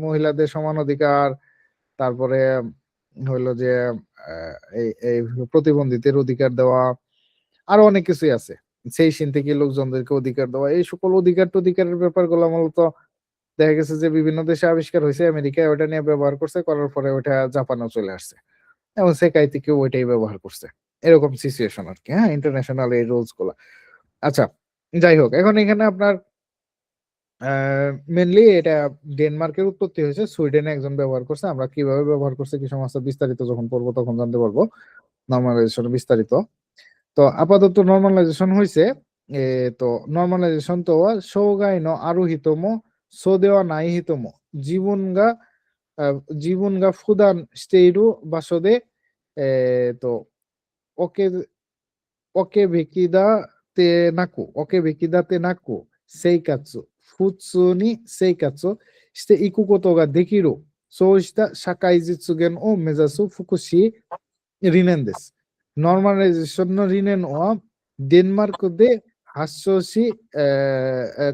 [SPEAKER 1] মহিলাদের সমান অধিকার, তারপরে হইলো যে এই এই প্রতিবন্ধীদের অধিকার দেওয়া, আরো অনেক কিছুই আছে, সেই সিন থেকে লোকজনদেরকে অধিকার দেওয়া, এই সকল অধিকারের ব্যাপারগুলো মূলত দেখা গেছে যে বিভিন্ন দেশে আবিষ্কার হয়েছে, আমেরিকায় ওটা নিয়ে ব্যবহার করছে, করার পরে ওটা জাপানেও চলে আসছে এবং সেকাই থেকে ওইটাই ব্যবহার করছে, এরকম সিচুয়েশন আর কি। হ্যাঁ, ইন্টারন্যাশনাল এই রুলস গুলা। আচ্ছা, যাই হোক, এখন এখানে আপনার মেনলি এটা ডেনমার্কের উৎপত্তি হয়েছে, সুইডেনে একজন ব্যবহার করছে। আমরা কিভাবে ব্যবহার করছে কি সমস্ত বিস্তারিত যখন পড়বো তখন জানতে পারবো, নর্মালাইজেশন বিস্তারিত। তো আপাতত নর্মালাইজেশন হয়েছে, তো নর্মালাইজেশন তো শৌগাই ন আরো হিতম সোদেওয়া নাই হিতম জীবনগা জীবনগা ফুদান স্টেইরু বাসদে তো ওকে ওকে ভিকিদা তে নাকু ওকে ভিকিদা তে নাকু সেই কাৎসু ফুৎসুনি সেই কাৎসুしていくことができる、そうした社会実現を目指す福祉理念です。ノーマライゼーションの理念はデンマークで発祥し、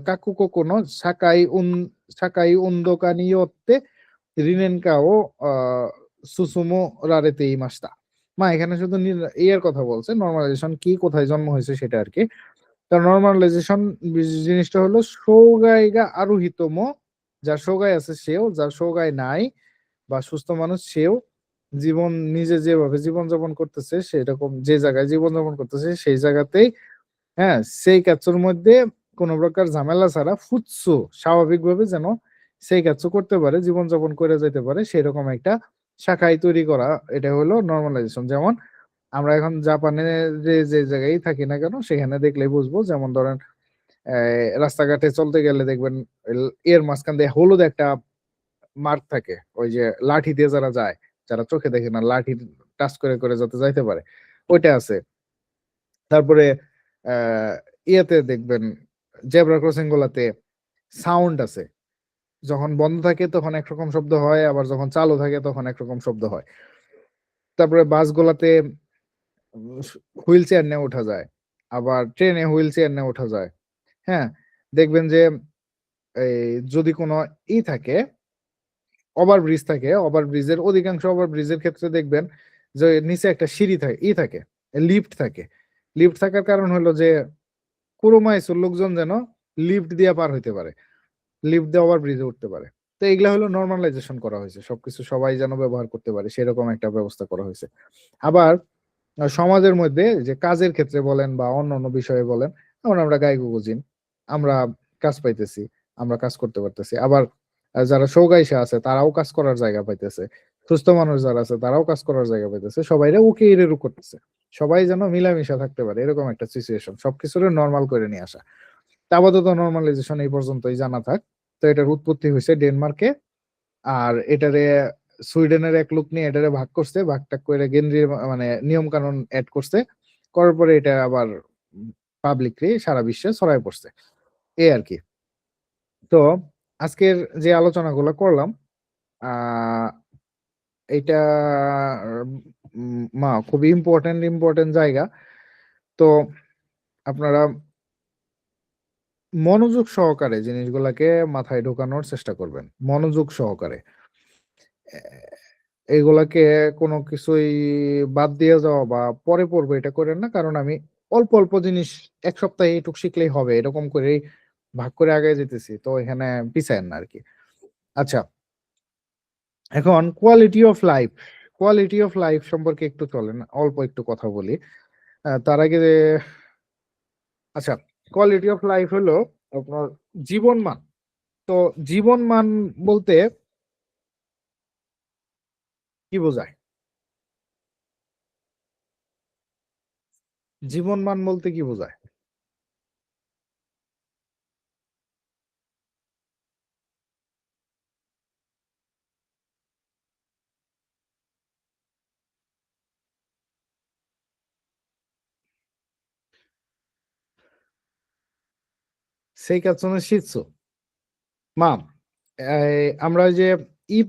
[SPEAKER 1] 各国の社会運動化によって理念化を進められていました。মা এখানে শুধু এর কথা বলছে, নর্মালাইজেশন কি কোথায় জন্ম হয়েছে সেটা আর কি। তার নর্মালাইজেশন জিনিসটা হলো শৌগাইগা আরোহিতম, যার শৌগাই আছে সেও, যার শৌগাই নাই বা সুস্থ মানুষ সেও নিজে যেভাবে জীবনযাপন করতেছে সেরকম যে জায়গায় জীবনযাপন করতেছে সেই জায়গাতেই, হ্যাঁ, সেই কাজের মধ্যে কোনো প্রকার ঝামেলা ছাড়া ফুৎসু স্বাভাবিকভাবে যেন সেই কাজ করতে পারে, জীবনযাপন করে যেতে পারে, সেরকম একটা শাখায় তৈরি করা, এটা হলো নর্মালাইজেশন। যেমন আমরা এখন জাপানে যে জায়গায় থাকি না কেন সেখানে দেখলেই বুঝবো, যেমন ধরেন রাস্তাঘাটে চলতে গেলে দেখবেন এর মাঝখান দিয়ে হলুদ একটা মার্ক থাকে, ওই যে লাঠি দিয়ে যারা যায়, যারা চোখে দেখে না, লাঠি টাচ করে করে যাতে যাইতে পারে, ওইটা আছে। তারপরে ইয়েতে দেখবেন জেব্রা ক্রসিং গুলাতে সাউন্ড আছে, যখন বন্ধ থাকে তখন একরকম শব্দ হয়, আবার যখন চালু থাকে তখন একরকম শব্দ হয়। তারপরে বাসগুলাতে হুইল চেয়ার নিয়ে ওঠা যায়, আবার ট্রেনে হুইল চেয়ার নিয়ে ওঠা যায়। হ্যাঁ, দেখবেন যে এই যদি কোনো থাকে, ওভারব্রিজ থাকে, ওভারব্রিজের অধিকাংশ ওভারব্রিজের ক্ষেত্রে দেখবেন যে নিচে একটা সিঁড়ি থাকে, লিফট থাকে। লিফট থাকার কারণ হলো যে কুরুমাইসুর লোকজন যেন লিফট দিয়ে পার হইতে পারে, লিফট দিয়ে ওভারব্রিজে উঠতে পারে। তো এগুলা হলো নর্মালাইজেশন করা হয়েছে, সবকিছু সবাই যেন ব্যবহার করতে পারে সেরকম একটা ব্যবস্থা করা হয়েছে। আবার সমাজের মধ্যে যে কাজের ক্ষেত্রে বলেন বা অন্যান্য বিষয়ে বলেন, যেমন আমরা গায়ে গুজিন, আমরা কাজ পাইতেছি, আমরা কাজ করতে পারতেছি। আবার যারা শৌগাইশা আছে তারাও কাজ করার জায়গা পাইতেছে, সুস্থ মানুষ যারা আছে তারাও কাজ করার জায়গা পাইতেছে, সবাইরা ওকে এরু করতেছে, সবাই যেন মিলামিশা থাকতে পারে, এরকম একটা সিচুয়েশন, সবকিছুরে নর্মাল করে নিয়ে আসা। আপাতত নর্মালাইজেশন এই পর্যন্তই জানা থাক। তো এটার উৎপত্তি হয়েছে ডেনমার্কে, আর এটারে সুইডেনের এক লোক নিয়ে এটারে ভাগ করছে, ভাগটা করে কেন্দ্রীয় মানে নিয়ম কানুন অ্যাড করছে, করার পরে এটা আবার পাবলিকলি সারা বিশ্বে ছড়ায় পড়ছে, এই আর কি। তো আজকের যে আলোচনাগুলো করলাম এটা খুবই ইম্পর্টেন্ট জায়গা। তো আপনারা মনোযোগ সহকারে জিনিসগুলাকে মাথায় ঢোকানোর চেষ্টা করবেন, মনোযোগ সহকারে। এইগুলাকে কোনো কিছুই বাদ দিয়ে যাওয়া বা পরে পড়বো এটা করেন না, কারণ আমি অল্প অল্প জিনিস এক সপ্তাহে এইটুক শিখলেই হবে এরকম করেই ভাগ করে আগে যেতেছি, তো এখানে পিছায়েন না আর কি। আচ্ছা, এখন কোয়ালিটি অফ লাইফ সম্পর্কে একটু চলেন অল্প একটু কথা বলি। তার আগে আচ্ছা, কোয়ালিটি অফ লাইফ হলো আপনার জীবন মান। তো জীবন মান বলতে কি বোঝায়? জীবন মান বলতে কি বোঝায়? সেই কাজ শিখছো মাম। আমরা ওই যে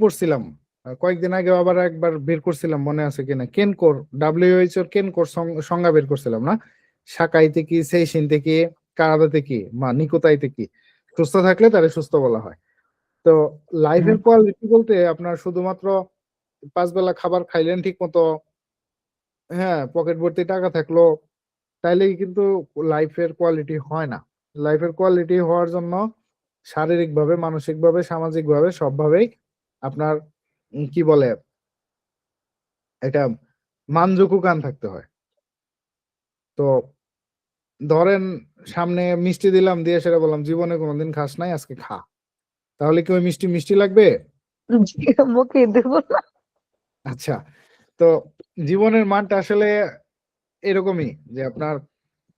[SPEAKER 1] পড়ছিলাম কয়েকদিন আগে, আবার একবার বের করছিলাম, মনে আছে কিনা, কেনকোর, WHO এর কেনকোর সংজ্ঞা বের করছিলাম না? সাকাইতে কি, সেইশিনতে কি, কারাদাতে কি, নিকোতাইতে কি? সুস্থ থাকলে তারে সুস্থ বলা হয়। তো লাইফের কোয়ালিটি বলতে আপনার শুধুমাত্র 5 বেলা খাবার খাইলেন ঠিক মতো, হ্যাঁ, পকেট ভর্তি টাকা থাকলো, তাইলেই কিন্তু লাইফের কোয়ালিটি হয় না। লাইফের কোয়ালিটি হওয়ার জন্য শারীরিকভাবে, মানসিকভাবে, সামাজিকভাবে সবভাবেই আপনার কি বলে এটা, মানযোগ্য কান থাকতে হয়। তো ধরেন সামনে মিষ্টি দিলাম, দিয়ে সেটা বললাম জীবনে কোনোদিন খাস নাই, আজকে খা, তাহলে কি ওই মিষ্টি মিষ্টি লাগবে?
[SPEAKER 2] মুখে দেবো না।
[SPEAKER 1] আচ্ছা, তো জীবনের মানটা আসলে এরকমই যে আপনার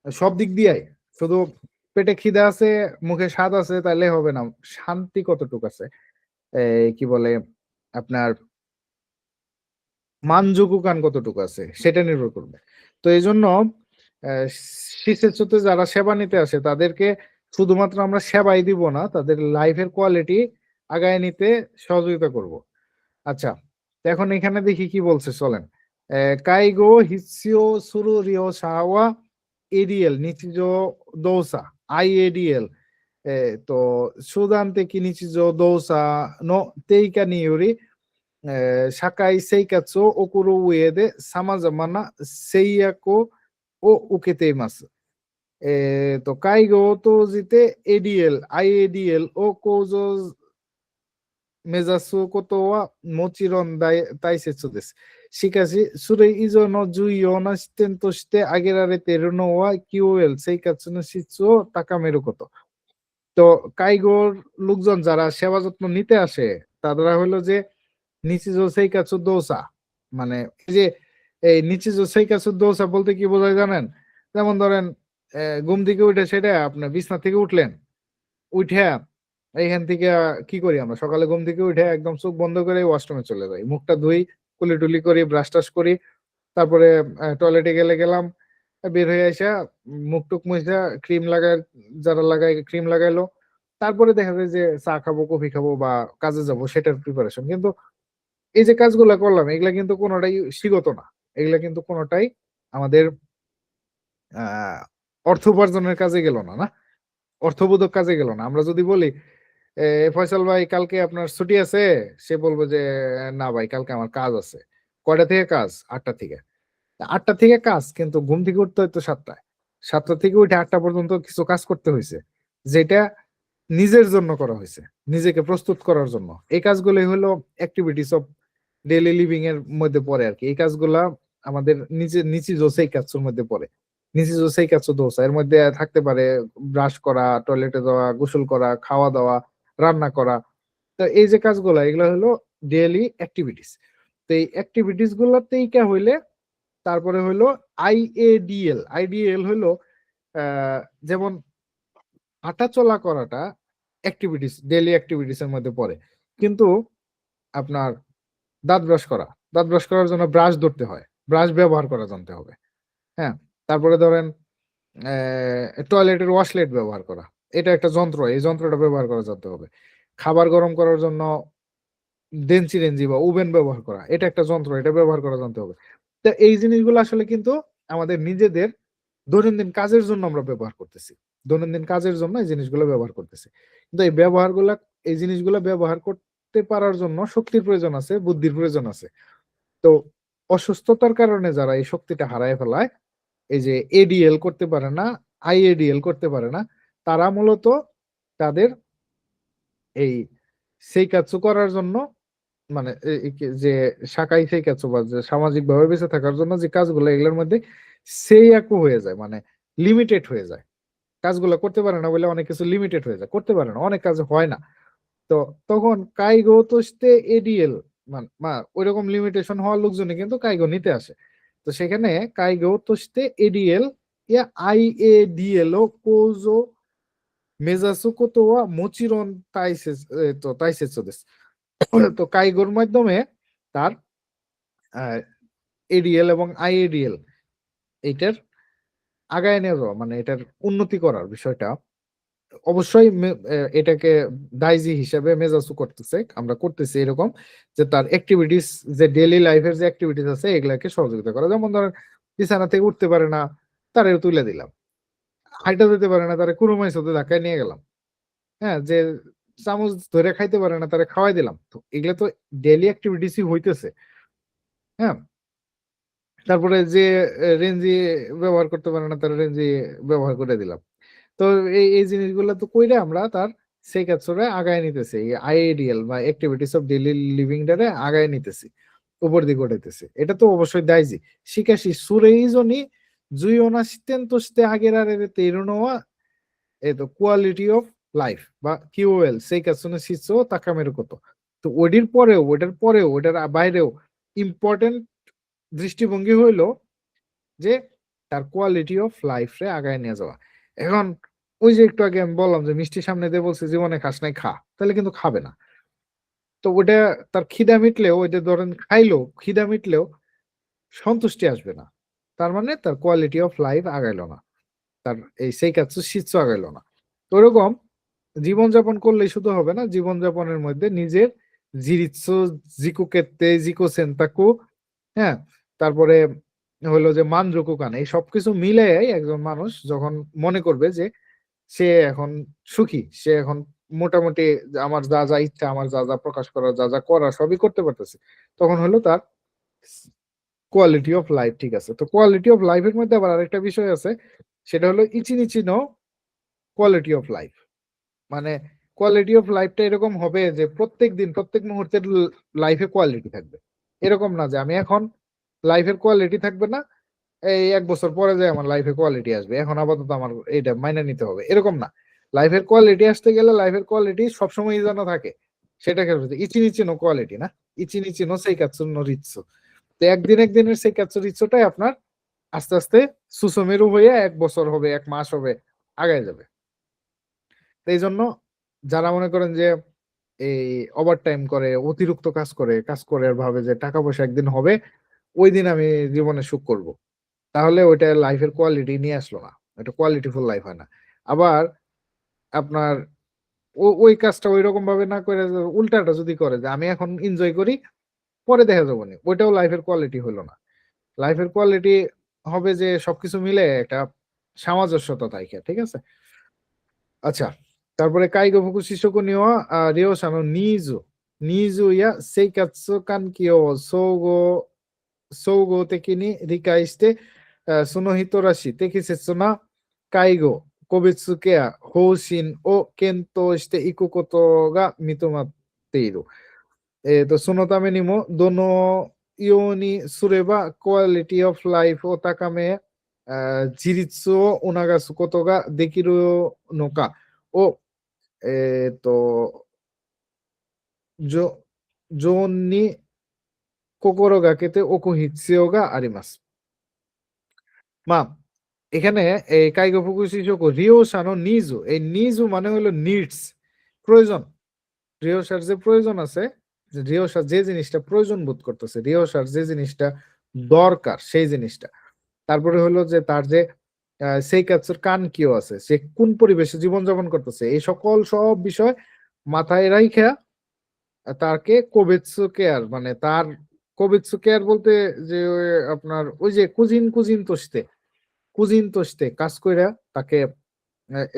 [SPEAKER 1] সব দিক দিয়ে, শুধু পেটে খিদে আছে, মুখে স্বাদ আছে তাহলে হবে না, শান্তি কতটুকু আছে, কি বলে আপনার মানযোগ্য কান কতটুকু আছে সেটা নির্ভর করবে। তো এই জন্য শিক্ষিত যারা সেবা নিতে আসে তাদেরকে শুধুমাত্র আমরা সেবাই দিব না, তাদের লাইফের কোয়ালিটি আগায় নিতে সহযোগিতা করব। আচ্ছা, তো এখন এখানে দেখি কি বলছে, চলেন। কাইগো হিসিও সুরু রিও সাওয়া এডিএল নিচিজো দোসা আইএডিএল, তো সুদান্তে কি নিচিজো দোসা নো তেইকা নিউরি শাকাই সেইকাৎসু ওকুরু উয়েで 様々な制約を受けています。介護を通じて ADL、IADL を向上目指すことはもちろん大切です。しかし、それ以上の重要な視点として挙げられているのは QOL、生活の質を高めること。তো কাইগোর লোকজন যারা সেবা যত্ন নিতে আসে তারা হলো যে নিচিজো সেইকাচু দোসা, মানে এই যে এই নিচিজো সেইকাচু দোসা বলতে কি বোঝায় জানেন? যেমন ধরেন ঘুম থেকে উঠে সেটা আপনার বিছনা থেকে উঠলেন, উঠে এইখান থেকে কি করি আমরা সকালে ঘুম থেকে উঠে একদম চোখ বন্ধ করে ওয়াশরুমে চলে যাই, মুখটা ধুই, কুলি টুলি করি, ব্রাশ টাশ করি, তারপরে টয়লেটে গেলাম, বের হয়ে আসা মুখ টুক মুছা ক্রিম লাগায়, যারা লাগায় ক্রিম লাগাইলো, তারপরে দেখা যায় যে চা খাবো, কফি খাবো বা কাজে যাব, সেটার প্রিপারেশন। কিন্তু এই যে কাজগুলা করলাম এগুলা কিন্তু কোনোটাই শিগত না, এগুলা কিন্তু কোনোটাই আমাদের অর্থ উপার্জনের কাজে গেল না, না অর্থবোধক কাজে গেল না। আমরা যদি বলি ফয়সাল ভাই কালকে আপনার ছুটি আছে, সে বলবো যে না ভাই কালকে আমার কাজ আছে। কয়টা থেকে কাজ? 8টা থেকে। 8টা থেকে কাজ, কিন্তু ঘুম থেকে উঠতে হয়তো 7টায়, 7টা থেকে উঠে 8টা পর্যন্ত কিছু কাজ করতে হয়েছে, যেটা নিজের জন্য করা হয়েছে, নিজেকে প্রস্তুত করার জন্য। এই কাজগুলোই হলো অ্যাক্টিভিটিস অফ ডেইলি লিভিং এর মধ্যে পড়ে আর কি। এই কাজগুলা আমাদের নিচিজো সেইকাৎসুর মধ্যে পড়ে। নিচিজো সেইকাৎসু দোসা এর মধ্যে থাকতে পারে ব্রাশ করা, টয়লেটে যাওয়া, গোসল করা, খাওয়া দাওয়া, রান্না করা। তো এই যে কাজগুলা এগুলো হলো ডেইলি অ্যাক্টিভিটিস। তো এই অ্যাক্টিভিটিস গুলাতেই কা হইলে তারপরে হলো আইএডিএল হলো যেমন হাঁটা চলা করাটা অ্যাক্টিভিটিস, ডেইলি অ্যাক্টিভিটিস এর মধ্যে পড়ে, কিন্তু আপনার দাঁত ব্রাশ করার জন্য ব্রাশ ধরতে হয়, ব্রাশ ব্যবহার করা জানতে হবে, হ্যাঁ। তারপরে ধরেন টয়লেটের ওয়াশলেট ব্যবহার করা, এটা একটা যন্ত্র, এই যন্ত্রটা ব্যবহার করা জানতে হবে। খাবার গরম করার জন্য ডেনসি রেঞ্জি বা ওভেন ব্যবহার করা, এটা একটা যন্ত্র, এটা ব্যবহার করা জানতে হবে। তো এই জিনিসগুলো আসলে কিন্তু আমাদের নিজেদের দৈনন্দিন কাজের জন্য আমরা ব্যবহার করতেছি, দৈনন্দিন কাজের জন্য এই জিনিসগুলো ব্যবহার করতেছি। কিন্তু এই জিনিসগুলো ব্যবহার করতে পারার জন্য শক্তির প্রয়োজন আছে, বুদ্ধির প্রয়োজন আছে। তো অসুস্থতার কারণে যারা এই শক্তিটা হারায় ফেলায়, এই যে এডিএল করতে পারে না, আইএডিএল করতে পারে না, তারা মূলত তাদের এই সেইকাৎসু করার জন্য, মানে যে সাকাই সেইকাৎসু বা যে সামাজিক ভাবে বেঁচে থাকার জন্য যে কাজগুলো, এগুলোর মধ্যে সেই একু হয়ে যায়, মানে লিমিটেড হয়ে যায়। কাজগুলো করতে পারে না বলে অনেক কিছু লিমিটেড হয়ে যায়, করতে পারে না, অনেক কাজ হয় না। তো তখন কাইগো তোস্তে এডিএল ওইরকম লিমিটেশন হওয়ার লোকজনই কিন্তু কাইগো নিতে আসে। তো সেখানে কাইগো তোস্তে এডিএল ইয়া আইএডিএল ও কোজো মেজাসু কোতো ওয়া মোচিরন তাইসেৎসু দেসু। তো কাইগোর মাধ্যমে তার এডিএল এবং আইএডিএল এইটার আগায় নিয়ে যাওয়া, মানে এটার উন্নতি করার বিষয়টা অবশ্যই এটাকে দাইজি হিসেবে মেজাসু করতেছে, আমরা করতেছি এরকম যে তার অ্যাক্টিভিটিস, যে ডেইলি লাইফের যে অ্যাক্টিভিটিস আছে এগুলাকে সহযোগিতা করা। যেমন ধরেন বিছানা থেকে উঠতে পারে না, তারে তুলে দিলাম। হাইটা দিতে পারে না, তারে কুরুমাইশ হতে ধাক্কায় নিয়ে গেলাম। হ্যাঁ, যে চামচ ধরে খাইতে পারে না, তারে খাওয়াই দিলাম। তো এগুলা তো ডেইলি অ্যাক্টিভিটিসই হইতেছে। হ্যাঁ, তারপরে যে রেঞ্জি ব্যবহার করতে পারে না, তার রেঞ্জি ব্যবহার করে দিলাম। তো এই জিনিসগুলো তো কইরা আমরা তার সেই কাজটা আগায় নিতেছি, আইএডিএল বা অ্যাক্টিভিটিস অফ ডেইলি লিভিং টারে আগায় নিতেছি, উপর দিকে উঠাইতেছি। এটা তো অবশ্যই দাইজি শিকাশি সুরেইজনি জুইওনা সিতেন্তোস্তে আগের আরে তেরুনোয়া এই তো কোয়ালিটি অফ লাইফ বা কিউএল সেই কাজনে শিখছো তাকামের কত। তো ওটার পরেও ওটার বাইরেও ইম্পর্টেন্ট দৃষ্টিভঙ্গি হইলো যে তার কোয়ালিটি অফ লাইফ রে আগায় নিয়ে যাওয়া। এখন ওই যে একটু আগে আমি বললাম যে মিষ্টি সামনে দিয়ে বলছে জীবনে খাস নাই, খা, তাহলে কিন্তু খাবে না। তো ওটা তার খিদা মিটলেও, ওইটা ধরেন খাইলো, খিদা মিটলেও সন্তুষ্টি আসবে না, তার মানে তার কোয়ালিটি অফ লাইফ আগাইলো না, তার এই সেই কাজ শিচ্ছ আগাইলো না। তো ওরকম জীবনযাপন করলেই শুধু হবে না, জীবনযাপনের মধ্যে নিজের জিরিৎস জিকুকেতে জিকো সেন্তাকু, হ্যাঁ, তারপরে হলো যে মানজুকু কান, এই সবকিছু মিলে একজন মানুষ যখন মনে করবে যে সে এখন সুখী, সে এখন মোটামুটি আমার যা যা ইচ্ছা, আমার যা যা প্রকাশ করার, যা যা করার সবই করতে পারতেছে, তখন হলো তার কোয়ালিটি অফ লাইফ ঠিক আছে। তো কোয়ালিটি অফ লাইফের মধ্যে আবার আরেকটা বিষয় আছে, সেটা হলো ইচিনিচিনো কোয়ালিটি অফ লাইফ। মানে কোয়ালিটি অফ লাইফটা এরকম হবে যে প্রত্যেক দিন প্রত্যেক মুহূর্তের লাইফে কোয়ালিটি থাকবে। এরকম না যে আমি এখন লাইফের কোয়ালিটি থাকবে না, এই 1 বছর পরে যে আমার লাইফে কোয়ালিটি আসবে, এখন আপাতত আমার এইটা মাইনে নিতে হবে, এরকম না। লাইফের কোয়ালিটি আসতে গেলে লাইফের কোয়ালিটি সবসময় যেন থাকে, সেটাকে ইচিনিচিনো কোয়ালিটি না, ইচিনিচিনো সেই কাৎসুনো রিৎসু। তো একদিনের সেই কাৎসু রিৎসুটাই আপনার আস্তে আস্তে সুসমেরু হয়ে 1 বছর হবে, 1 মাস হবে, আগায় যাবে। তো এই জন্য যারা মনে করেন যে এই ওভার টাইম করে, অতিরিক্ত কাজ করে আর ভাবে যে টাকা পয়সা একদিন হবে, ওই দিন আমি জীবনে সুখ করব, তাহলে ওইটা লাইফের কোয়ালিটি নিয়ে আসলো না, এটা কোয়ালিটিফুল লাইফ হয় না। আবার আপনার ওই কাজটা ওই রকম ভাবে না করে উল্টাটা যদি করে যে আমি এখন এনজয় করি, পরে দেখা যাবো না, ওইটাও লাইফের কোয়ালিটি হলো না। লাইফের কোয়ালিটি হবে যে সবকিছু মিলে একটা সামঞ্জস্যতা থাকে, ঠিক আছে। আচ্ছা, তারপরে কাইগো ফুকুশিশোকু নিওয়া রিওসানো নিজু ইয়া সেইকাৎসু কানকিও সোগো তেকি ni rikai shite sono hitorashi tekisetsu na kaigo kobetsu keya houshin o kento shite iku koto ga mitomatte iru. そのためにもどのようにすればクオリティオブライフを高め、自立を促すことができるのかを、常に心がけておく必要があります。এখানে এই কাইগো ফুকুশিশোকু রিওসানো নিজু, এই নিজু মানে হলো নিডস, প্রয়োজন। রিওসার যে প্রয়োজন আছে, রিওসার যে জিনিসটা প্রয়োজন বোধ করতেছে, রিওসার যে জিনিসটা দরকার সেই জিনিসটা, তারপরে হলো যে তার যে সেইকাৎসুর কান কিও আছে, সে কোন পরিবেশে জীবনযাপন করতেছে, এই সকল সব বিষয় মাথায় রাইখা তাকে কোবেৎসু কেয়ার, মানে তার কোবেৎসু কেয়ার বলতে যে আপনার ওই যে কুজিন তোষতে কাজ কইরা তাকে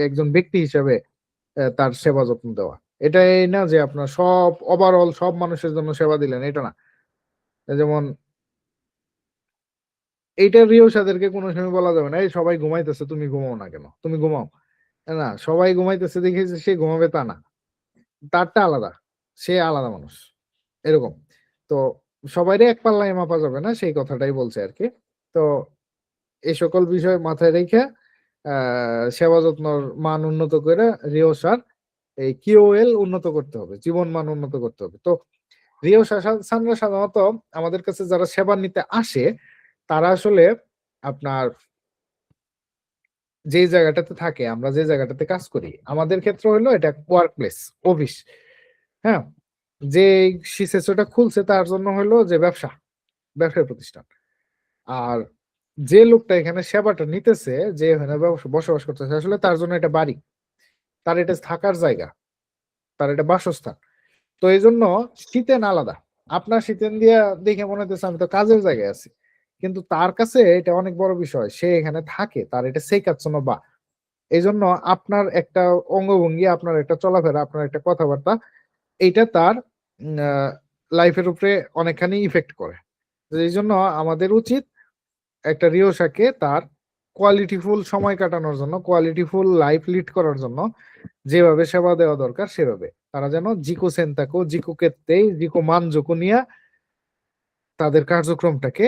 [SPEAKER 1] একজন ব্যক্তি হিসেবে তার সেবা যত্ন দেওয়া। এটা এই না যে আপনার সব ওভারঅল সব মানুষের জন্য সেবা দিলেন, এটা না। যেমন এইটা রিয়সাদেরকে কোনো সময় বলা যাবে না এই সবাই ঘুমাইতেছে তুমি ঘুমাও না কেন, তুমি ঘুমাও না, সবাই ঘুমাইতেছে দেখে যে সে ঘুমাবে তা না, তারটা আলাদা, সে আলাদা মানুষ এরকম। তো সবাইরে এক পাল্লায় মাপা যাবে না, সেই কথাটাই বলছে আর কি। তো এই সকল বিষয় মাথায় রেখে সেবা যত্নর মান উন্নত করে রিওসার এই কিওএল উন্নত করতে হবে, জীবন মান উন্নত করতে হবে। তো রিওসা সানরা সাধারণত আমাদের কাছে যারা সেবা নিতে আসে তারা আসলে আপনার যে জায়গাটাতে থাকে, আমরা যে জায়গাটাতে কাজ করি, আমাদের ক্ষেত্রে হলো এটা ওয়ার্ক প্লেস, অফিস। হ্যাঁ, যে সিসেসোটা খুলছে তার জন্য হলো যে ব্যবসায় প্রতিষ্ঠান। আর যে লোকটা এখানে সেবাটা নিতেছে, যে এখানে বসবাস করতেছে, আসলে তার জন্য এটা বাড়ি, তার এটা থাকার জায়গা, তার এটা বাসস্থান। তো এই জন্য শীতেন আলাদা, আপনার শীতেন দিয়া দেখে মনে হতেছে আমি তো কাজের জায়গায় আছি, কিন্তু তার কাছে এটা অনেক বড় বিষয়, সে এখানে থাকে, তার এটা সেকাচ্ছন্ন বা। এই জন্য আপনার একটা অঙ্গভঙ্গি, আপনার একটা চলাফেরা, আপনার একটা কথাবার্তা, এইটা তার লাইফের উপরে অনেকখানি ইফেক্ট করে। এই জন্য আমাদের উচিত একটা রিওসাকে তার কোয়ালিটিফুল সময় কাটানোর জন্য, কোয়ালিটিফুল লাইফ লিড করার জন্য যেভাবে সেবা দেওয়া দরকার সেভাবে তারা যেন জিকো সেন্তাকো জিকো কেত্তেই জিকো মানজোকো নিয়ে তাদের কার্যক্রমটাকে,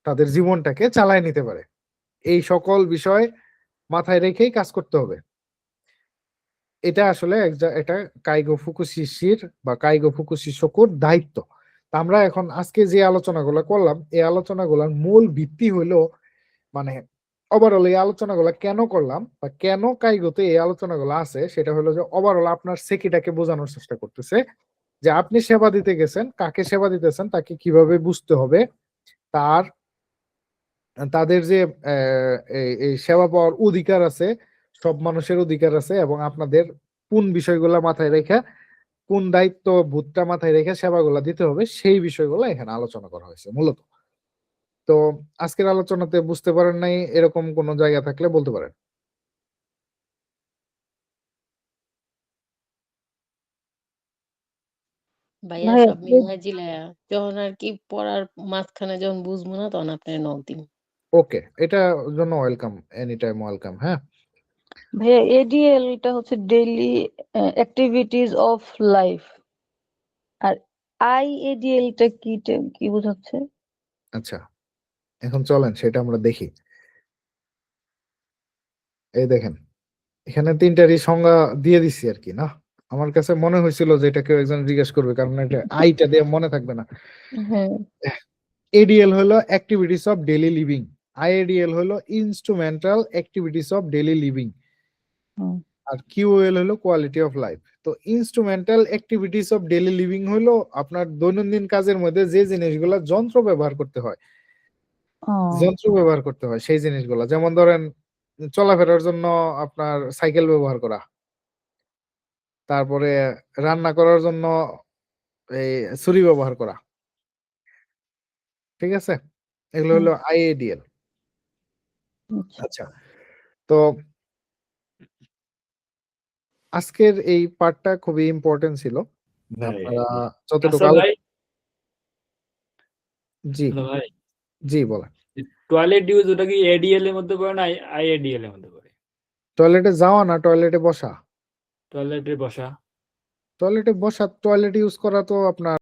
[SPEAKER 1] তাদের জীবনটাকে চালায় নিতে পারে। এই সকল বিষয় মাথায় রেখেই কাজ করতে হবে। এটা আসলে এটা কাইগো ফুকুশিশির বা কাইগো ফুকুশিশোকুর দায়িত্ব। আমরা এখন আজকে যে আলোচনাগুলো করলাম, এই আলোচনাগুলোর মূল ভিত্তি হইলো, মানে ওভারঅল এই আলোচনাগুলো কেন করলাম বা কেন কাইগোতে এই আলোচনাগুলো আছে, সেটা হলো যে ওভারঅল আপনার সেকিটাকে বোঝানোর চেষ্টা করতেছে যে আপনি সেবা দিতে গেছেন, কাকে সেবা দিতেছেন তাকে কিভাবে বুঝতে হবে, তাদের যে এই সেবা পাওয়ার অধিকার আছে, সব মানুষের অধিকার আছে, এবং আপনাদের কোন বিষয়গুলো মাথায় রেখে, কোন দায়িত্ব ভূতটা মাথায় রেখে সেবাগুলো দিতে হবে, সেই বিষয়গুলো এখানে আলোচনা করা হয়েছে মূলত। তো আজকের আলোচনাতে বুঝতে পারেন নাই এরকম কোনো জায়গা থাকলে বলতে পারেন।
[SPEAKER 5] ভাইয়া
[SPEAKER 2] ভাইয়া
[SPEAKER 5] সব মিলায় জিলায়া যখন আর কি পড়ার মাঝখানে যখন বুঝবো না তখন আপনার নক দিন।
[SPEAKER 1] ওকে, এটা জন্য ওয়েলকাম, এনি টাইম ওয়েলকাম। হ্যাঁ,
[SPEAKER 2] ভাইয়া এডিএল টা হচ্ছে ডেইলি অ্যাক্টিভিটিজ অফ লাইফ, আর আইএডিএল টা কি বোঝাচ্ছে?
[SPEAKER 1] আচ্ছা, এখন চলেন সেটা আমরা দেখি। এই দেখেন, এখানে তিনটারই সংজ্ঞা দিয়ে দিচ্ছি আর কি। না, আমার কাছে মনে হয়েছিল যে এটা কেউ একজন জিজ্ঞেস করবে, কারণ এটা আইটা দিয়ে মনে থাকবে না।
[SPEAKER 2] হ্যাঁ,
[SPEAKER 1] এডিএল হলো activities of daily living, IADL হলো instrumental activities of daily living,
[SPEAKER 2] hmm,
[SPEAKER 1] আর কিউএল হলো কোয়ালিটি অফ লাইফ। তো instrumental activities of daily living হলো আপনার দৈনন্দিন কাজের মধ্যে যে জিনিসগুলো যন্ত্র ব্যবহার করতে হয়, সেই জিনিসগুলো, যেমন ধরেন চলাফেরার জন্য আপনার সাইকেল ব্যবহার করা, তারপরে রান্না করার জন্য এই ছুরি ব্যবহার করা, ঠিক আছে, এগুলো হলো আইএডিএল।
[SPEAKER 2] আচ্ছা।
[SPEAKER 1] আচ্ছা, তো আজকের এই পার্টটা খুবই ইম্পর্টেন্ট ছিল। আপনারা যতটুকু
[SPEAKER 3] আচ্ছা ভাই,
[SPEAKER 1] জি
[SPEAKER 3] হ্যালো ভাই,
[SPEAKER 1] জি বলেন।
[SPEAKER 3] টয়লেট ইউজ ওটা কি এডিএল এর মধ্যে পড়ে না আইএডিএল এর মধ্যে পড়ে?
[SPEAKER 1] টয়লেটে যাওয়া না, টয়লেটে বসা।
[SPEAKER 3] টয়লেটে বসা।
[SPEAKER 1] টয়লেটে বসা, টয়লেট ইউজ করা তো আপনার